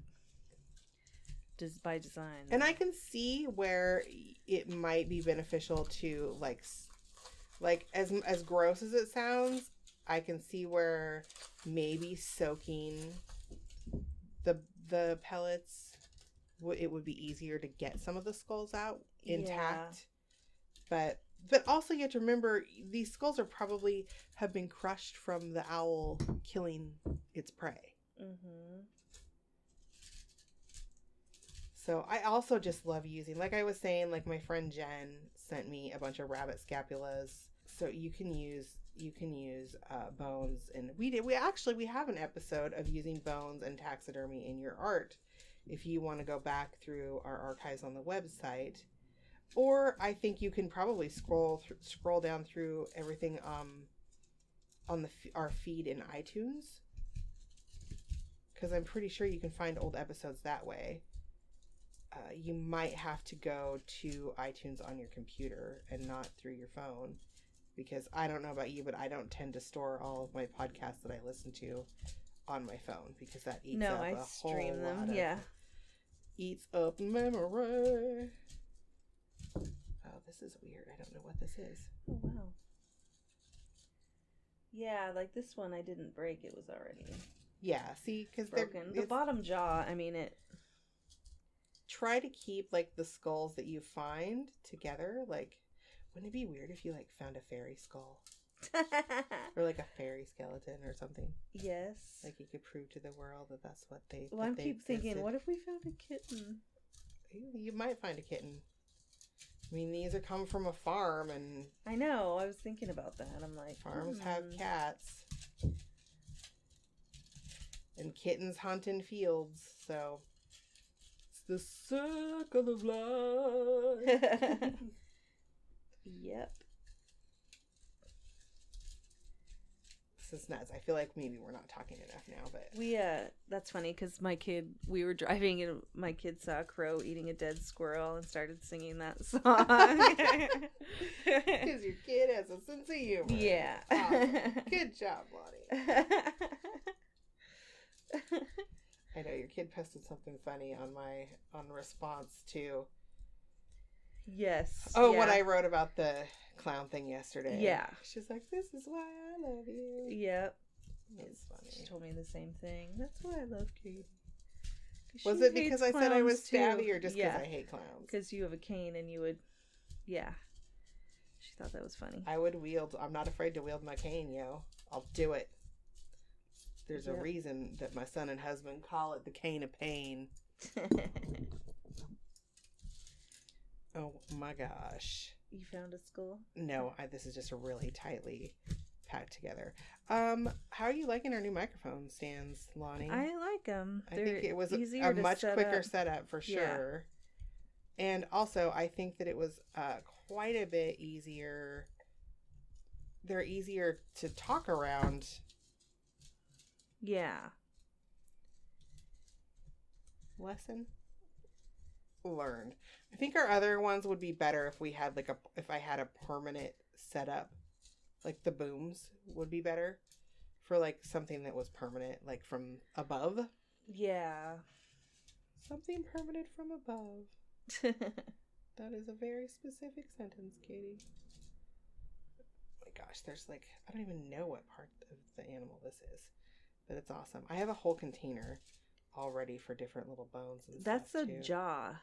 just by design. And I can see where it might be beneficial to like as gross as it sounds, I can see where maybe soaking the pellets it would be easier to get some of the skulls out intact. Yeah. But also you have to remember these skulls have been crushed from the owl killing its prey. Mm-hmm. So I also just love using, like I was saying, like my friend Jen sent me a bunch of rabbit scapulas. So you can use bones, and we have an episode of using bones and taxidermy in your art. If you want to go back through our archives on the website, or I think you can probably scroll down through everything on our feed in iTunes, because I'm pretty sure you can find old episodes that way. You might have to go to iTunes on your computer and not through your phone, because I don't know about you, but I don't tend to store all of my podcasts that I listen to on my phone, because that eats up a stream whole them. lot of, Yeah. Eats up memory. Oh, this is weird. I don't know what this is. Oh, wow. Yeah, like this one I didn't break. It was already See, because broken. The bottom jaw, I mean, it... Try to keep, like, the skulls that you find together. Like, wouldn't it be weird if you, like, found a fairy skull? Or, like, a fairy skeleton or something? Yes. Like, you could prove to the world that that's what they... Well, I keep thinking, what if we found a kitten? You might find a kitten. I mean, these are come from a farm, and... I know, I was thinking about that. I'm like... Farms have cats. And kittens hunt in fields, so... It's the circle of life. Yep. This is nuts. I feel like maybe we're not talking enough now, but... That's funny, because we were driving and my kid saw a crow eating a dead squirrel and started singing that song. Because your kid has a sense of humor. Yeah. Awesome. Good job, Lonnie. I know your kid posted something funny on response to... Yes. Oh, yeah. What I wrote about the clown thing yesterday. Yeah. She's like, this is why I love you. Yep. It's funny. She told me the same thing. That's why I love Katie. Was it because I said I was stabby, or just because I hate clowns? Because you have a cane and you would... Yeah. She thought that was funny. I would wield... I'm not afraid to wield my cane, yo. I'll do it. There's a reason that my son and husband call it the cane of pain. Oh my gosh. You found a skull? No, this is just a really tightly packed together. How are you liking our new microphone stands, Lonnie? I like them. I think it was a much quicker setup for sure. Yeah. And also, I think that it was quite a bit easier. They're easier to talk around. Yeah. Lesson learned. I think our other ones would be better if we had if I had a permanent setup. Like the booms would be better for like something that was permanent, like from above. Yeah. Something permanent from above. That is a very specific sentence, Katie. Oh my gosh, there's like, I don't even know what part of the animal this is, but it's awesome. I have a whole container all ready for different little bones and That's stuff a too. jaw.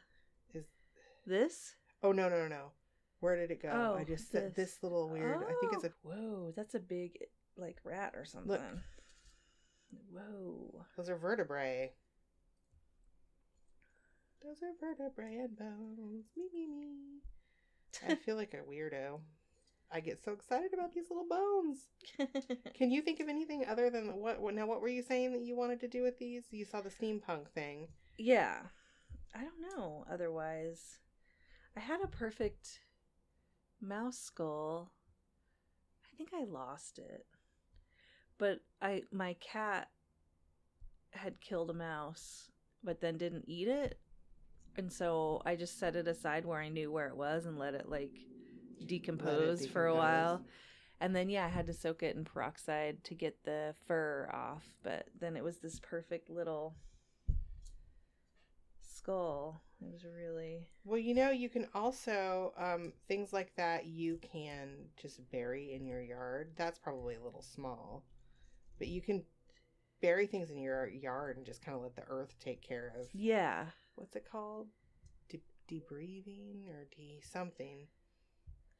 Is this? Oh, no. Where did it go? Oh, I just said this little weird. I think it's a... Whoa, that's a big, like, rat or something. Look. Whoa. Those are vertebrae. Those are vertebrae and bones. Me. I feel like a weirdo. I get so excited about these little bones. Can you think of anything other than what were you saying that you wanted to do with these? You saw the steampunk thing. Yeah. I don't know. Otherwise, I had a perfect mouse skull. I think I lost it. But my cat had killed a mouse, but then didn't eat it. And so I just set it aside where I knew where it was and let it like decompose for a while. And then I had to soak it in peroxide to get the fur off. But then it was this perfect little skull. It was really... Well, you can also, things like that you can just bury in your yard. That's probably a little small. But you can bury things in your yard and just kind of let the earth take care of... Yeah. What's it called? Debreathing or something.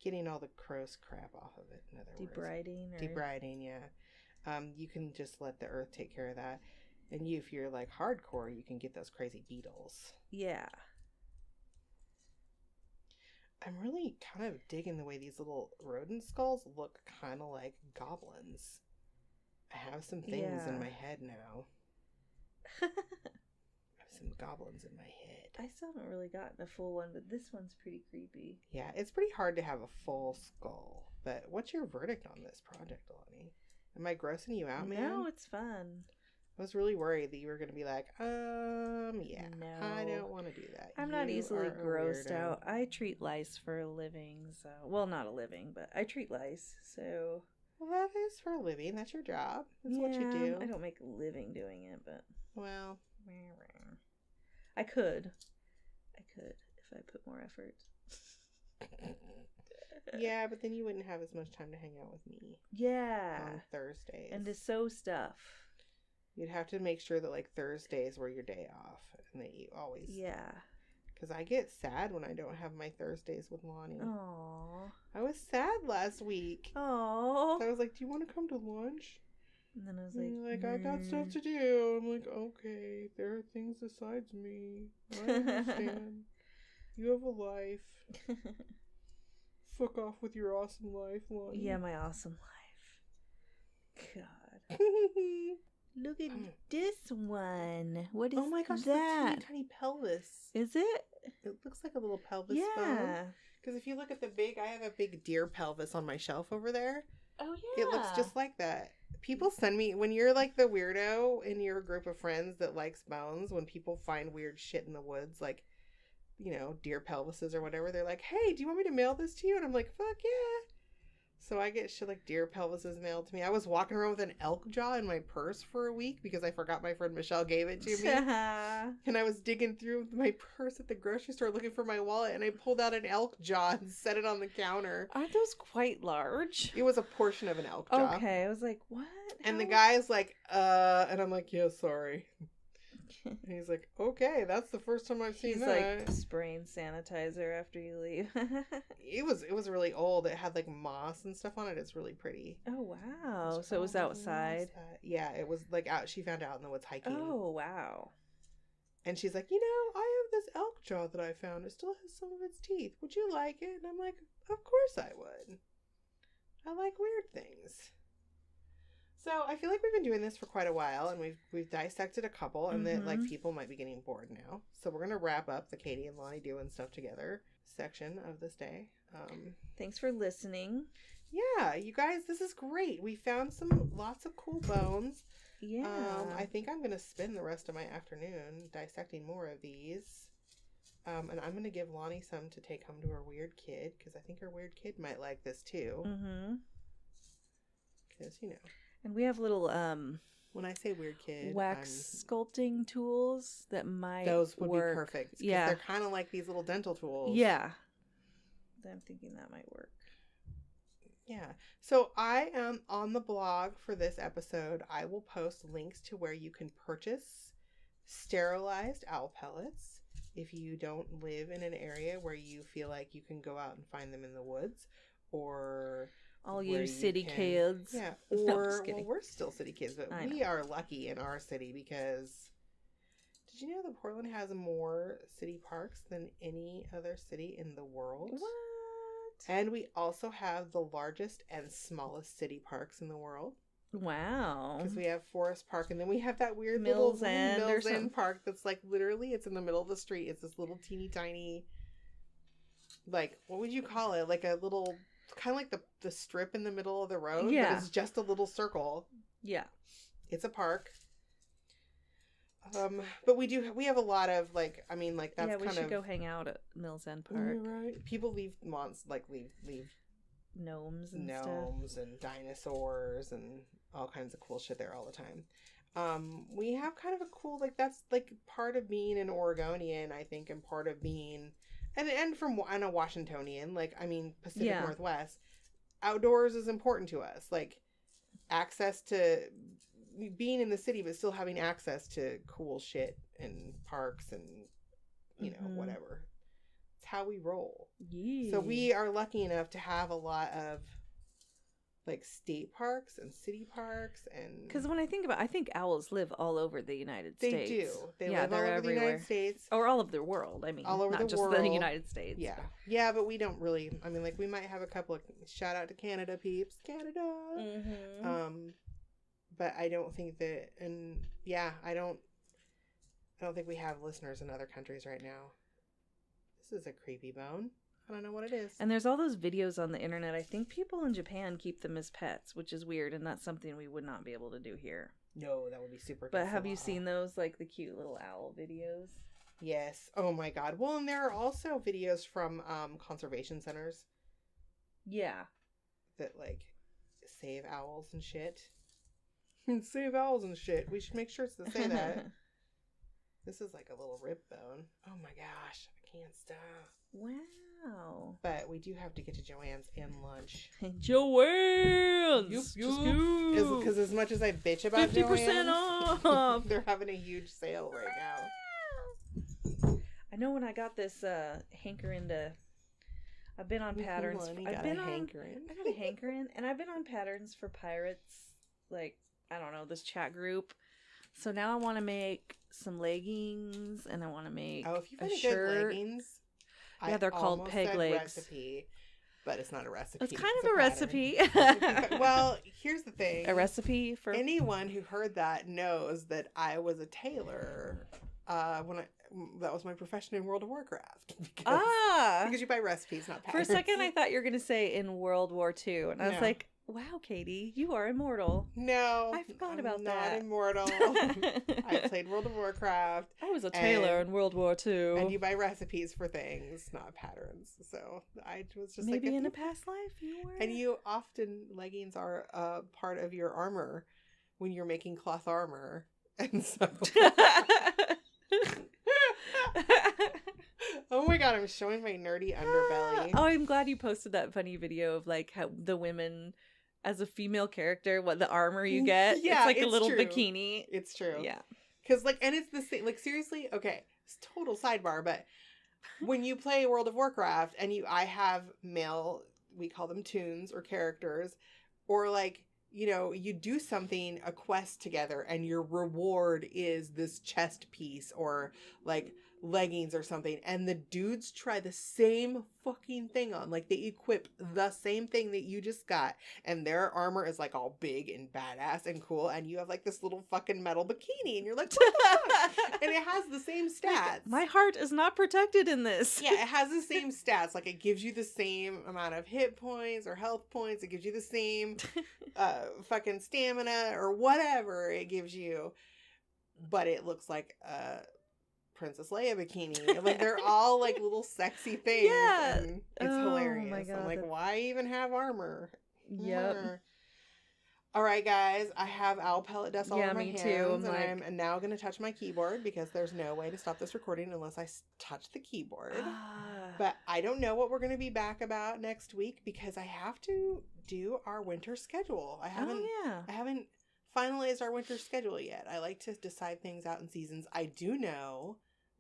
Getting all the gross crap off of it, in other Debriding? words. Debriding, yeah. You can just let the earth take care of that. And if you're like hardcore, you can get those crazy beetles. Yeah. I'm really kind of digging the way these little rodent skulls look kind of like goblins. I have some things in my head now. I have some goblins in my head. I still haven't really gotten a full one, but this one's pretty creepy. Yeah, it's pretty hard to have a full skull. But what's your verdict on this project, Lonnie? Am I grossing you out, man? No, it's fun. I was really worried that you were going to be like, yeah, no. I don't want to do that. I'm not easily grossed out. I treat lice for a living, so... Well, not a living, but I treat lice, so... Well, that is for a living. That's your job. That's what you do. I don't make a living doing it, but... Well... I could if I put more effort. Yeah, but then you wouldn't have as much time to hang out with me. Yeah. On Thursdays. And to sew stuff. You'd have to make sure that, like, Thursdays were your day off. And that you always... Yeah. Because I get sad when I don't have my Thursdays with Lonnie. Aww. I was sad last week. Aww. So I was like, do you want to come to lunch? And then I was like, I got stuff to do. I'm like, okay, there are things besides me. I understand. You have a life. Fuck off with your awesome life, Lonnie. Yeah, my awesome life. God. Look at this one. What is that? Oh my gosh, that's a tiny pelvis. Is it? It looks like a little pelvis bone. Because if you look at I have a big deer pelvis on my shelf over there. Oh, yeah. It looks just like that. People send me, when you're like the weirdo in your group of friends that likes bones, when people find weird shit in the woods, like, you know, deer pelvises or whatever, they're like, hey, do you want me to mail this to you? And I'm like, fuck yeah. So I get shit like deer pelvises mailed to me. I was walking around with an elk jaw in my purse for a week because I forgot my friend Michelle gave it to me. And I was digging through my purse at the grocery store looking for my wallet, and I pulled out an elk jaw and set it on the counter. Aren't those quite large? It was a portion of an elk jaw. Okay, I was like, what? And the guy's like, and I'm like, yeah, sorry. And he's like, okay, that's the first time I've seen that. He's like spraying sanitizer after you leave. It was really old. It had like moss and stuff on it. It's really pretty. Oh, wow. So it was outside? Yeah, it was like out. She found out in the woods hiking. Oh, wow. And she's like, you know, I have this elk jaw that I found. It still has some of its teeth. Would you like it? And I'm like, of course I would. I like weird things. So I feel like we've been doing this for quite a while, and we've dissected a couple, and that like people might be getting bored now. So we're gonna wrap up the Katie and Lonnie doing stuff together section of this day. Thanks for listening. Yeah, you guys, this is great. We found lots of cool bones. Yeah. I think I'm gonna spend the rest of my afternoon dissecting more of these. And I'm gonna give Lonnie some to take home to her weird kid, because I think her weird kid might like this too. Because you know. And we have little when I say weird kid, wax sculpting tools that might those would work. Be perfect. Yeah, they're kind of like these little dental tools. Yeah, I'm thinking that might work. Yeah. So I am on the blog for this episode. I will post links to where you can purchase sterilized owl pellets if you don't live in an area where you feel like you can go out and find them in the woods, or all you city kids. Yeah. No, Or, well, we're still city kids, but we are lucky in our city because did you know that Portland has more city parks than any other city in the world? What? And we also have the largest and smallest city parks in the world. Wow. Because we have Forest Park, and then we have that weird Mills little End Mills End Park that's like literally it's in the middle of the street. It's this little teeny tiny, like, what would you call it? Like a little, kind of like the strip in the middle of the road. Yeah. But it's just a little circle. Yeah. It's a park. But we have a lot of like, I mean, like that's kind of. Yeah, we should go hang out at Mills End Park. You're right. People leave leave gnomes and dinosaurs and all kinds of cool shit there all the time. We have kind of a cool, like, that's like part of being an Oregonian, I think, and part of being and a Washingtonian, like, I mean, Pacific Northwest, outdoors is important to us, like access to being in the city but still having access to cool shit and parks and you know whatever. It's how we roll. Yeah. So we are lucky enough to have a lot of like state parks and city parks, and Because when I think owls live all over the United they States. do. They yeah, live all over everywhere. the United States. Or all over the world, I mean. All over not the just world. the United States. Yeah. Yeah, but we don't really, I mean, like, we might have a couple of, shout out to Canada peeps. Canada! Mm-hmm. But I don't think that, and yeah, I don't think we have listeners in other countries right now. This is a creepy bone. I don't know what it is. And there's all those videos on the internet. I think people in Japan keep them as pets, which is weird, and that's something we would not be able to do here. No, that would be super. But have you seen those, like the cute little owl videos? Yes. Oh my god. Well, and there are also videos from conservation centers. Yeah. That like save owls and shit. Save owls and shit. We should make sure to say that. This is like a little rib bone. Oh my gosh. I can't stop. Wow. But we do have to get to Joanne's and lunch. Joanne's! Because as much as I bitch about 50% Joanne's, off! they're having a huge sale right now. I know when I got this hankering to... I've been on patterns. I got a hankering, and I've been on patterns for pirates, like, I don't know, this chat group. So now I want to make some leggings, and I want to make if you've a got shirt. Good leggings, Yeah, they're called peg legs. Recipe, but it's not a recipe. It's kind of a recipe. Well, here's the thing. A recipe for... Anyone who heard that knows that I was a tailor that was my profession in World of Warcraft. Because you buy recipes, not patterns. For a second, I thought you were going to say in World War II. And I was like, wow, Katie, you are immortal. No. I forgot about I'm that. not immortal. I played World of Warcraft. I was a tailor in World War II. And you buy recipes for things, not patterns. So I was just maybe in a past life you were. And you often, leggings are a part of your armor when you're making cloth armor. And so... Oh my god, I'm showing my nerdy underbelly. Oh, I'm glad you posted that funny video of like how the women as a female character, what the armor you get. Yeah, it's like it's a little true. bikini. It's true. Yeah. Because like, and it's the same, like seriously, okay, it's total sidebar, but when you play World of Warcraft and I have male, we call them toons or characters, or like, you know, you do something, a quest together, and your reward is this chest piece or like leggings or something, and the dudes try the same fucking thing on, like they equip the same thing that you just got, and their armor is like all big and badass and cool, and you have like this little fucking metal bikini, and you're like, what the fuck? And it has the same stats. My heart is not protected in this. Yeah, it has the same stats. Like it gives you the same amount of hit points or health points. It gives you the same fucking stamina or whatever it gives you, but it looks like Princess Leia bikini. Like they're all like little sexy things. Yeah. And it's hilarious. My God, I'm like, why even have armor? Yep. All right, guys. I have owl pellet dust all over my me hands. too. I'm now going to touch my keyboard because there's no way to stop this recording unless I touch the keyboard. But I don't know what we're going to be back about next week because I have to do our winter schedule. I haven't finalized our winter schedule yet. I like to decide things out in seasons. I do know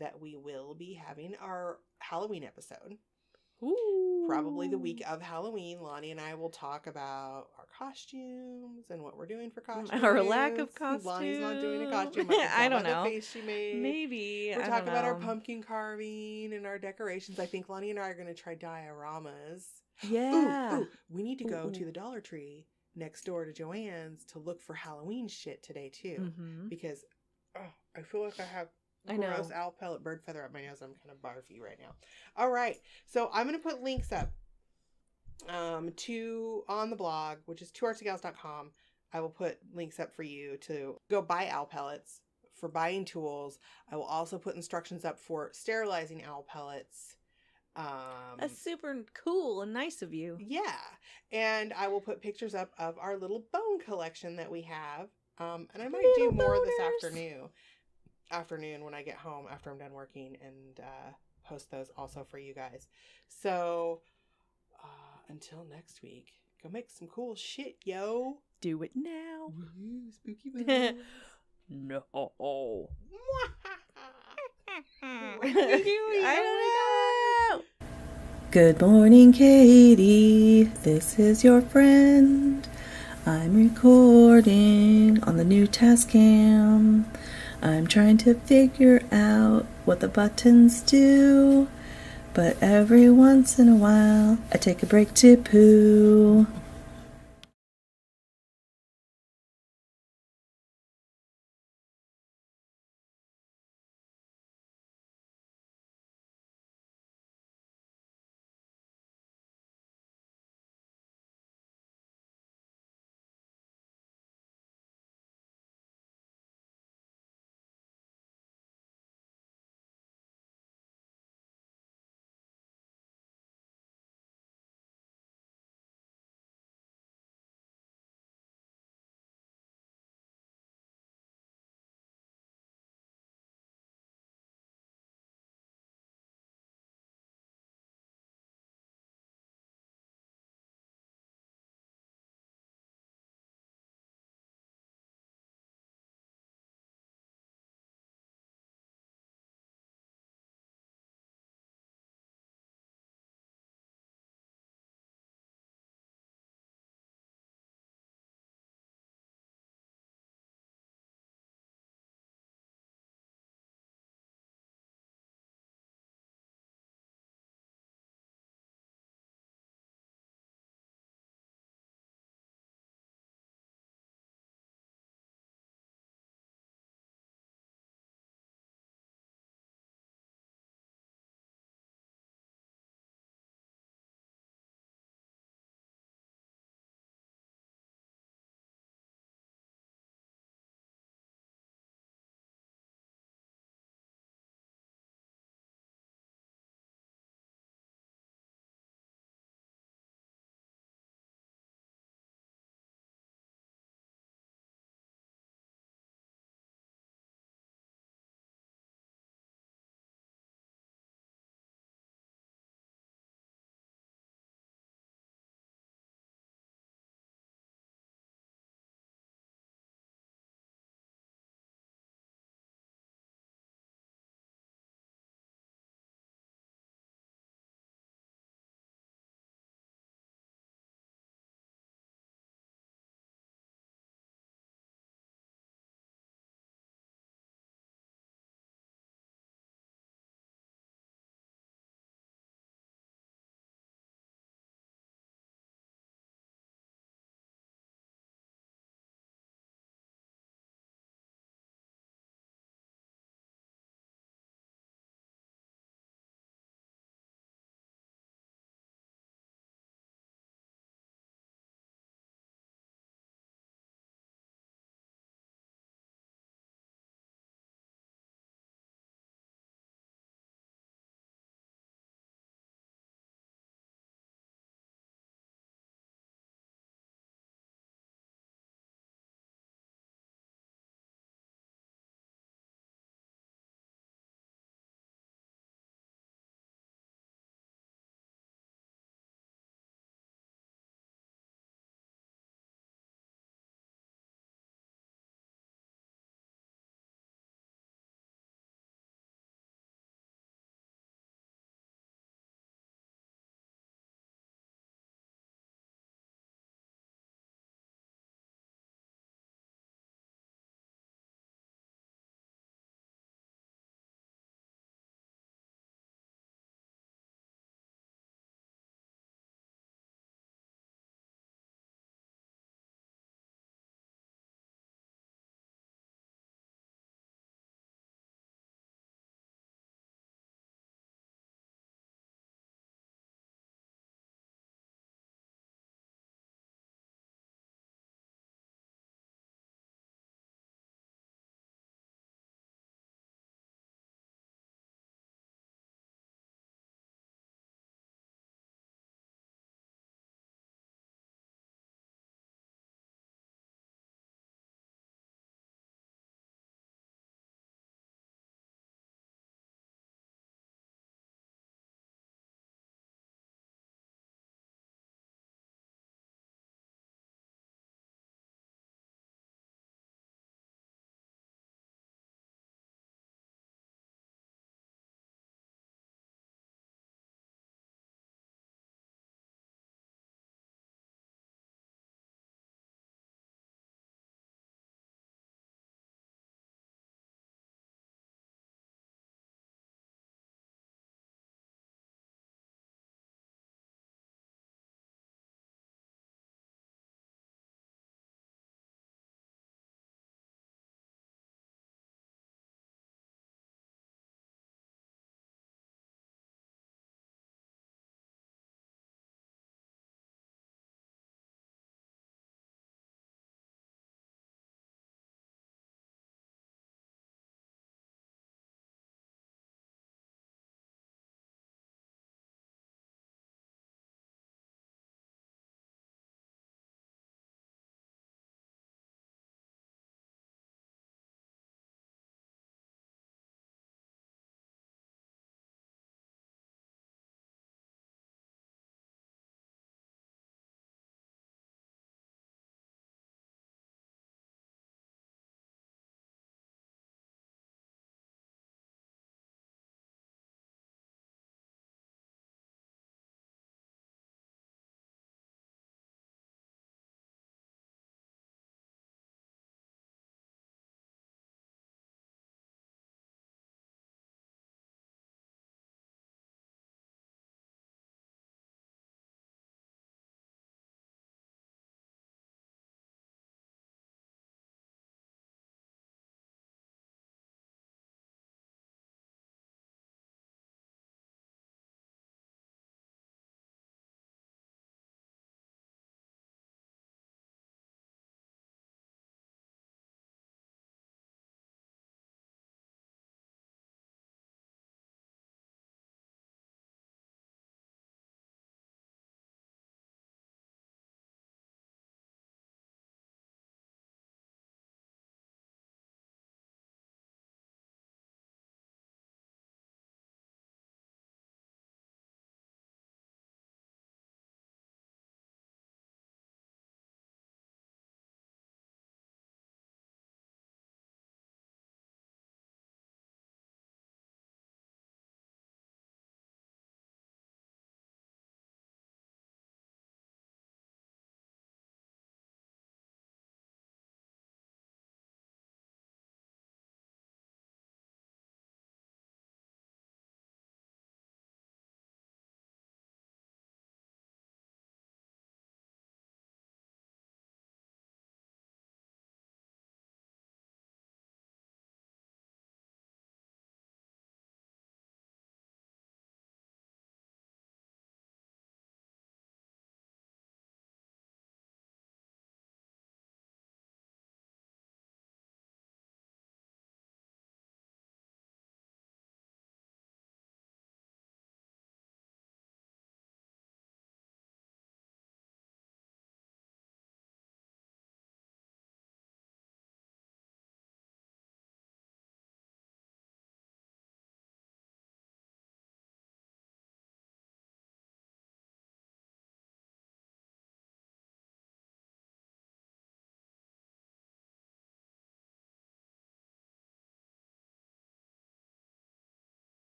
that we will be having our Halloween episode. Ooh. Probably the week of Halloween. Lonnie and I will talk about our costumes and what we're doing for costumes. Our lack of costumes. Lonnie's not doing a costume. I don't know. The face she made. Maybe. We're talking about our pumpkin carving and our decorations. I think Lonnie and I are going to try dioramas. Yeah. Ooh. We need to go to the Dollar Tree next door to Joanne's to look for Halloween shit today too, because I feel like I have gross owl pellet bird feather up my nose. I'm kind of barfy right now. All right, so I'm gonna put links up on the blog, which is twoartsandgals.com. I will put links up for you to go buy owl pellets, for buying tools. I will also put instructions up for sterilizing owl pellets. That's super cool and nice of you. Yeah. And I will put pictures up of our little bone collection that we have. And I might do more this afternoon when I get home after I'm done working, and post those also for you guys. So until next week, go make some cool shit, yo. Do it now. Woo-hoo, spooky bones. No. I don't know. Good morning, Katie. This is your friend. I'm recording on the new Tascam. I'm trying to figure out what the buttons do, but every once in a while I take a break to poo.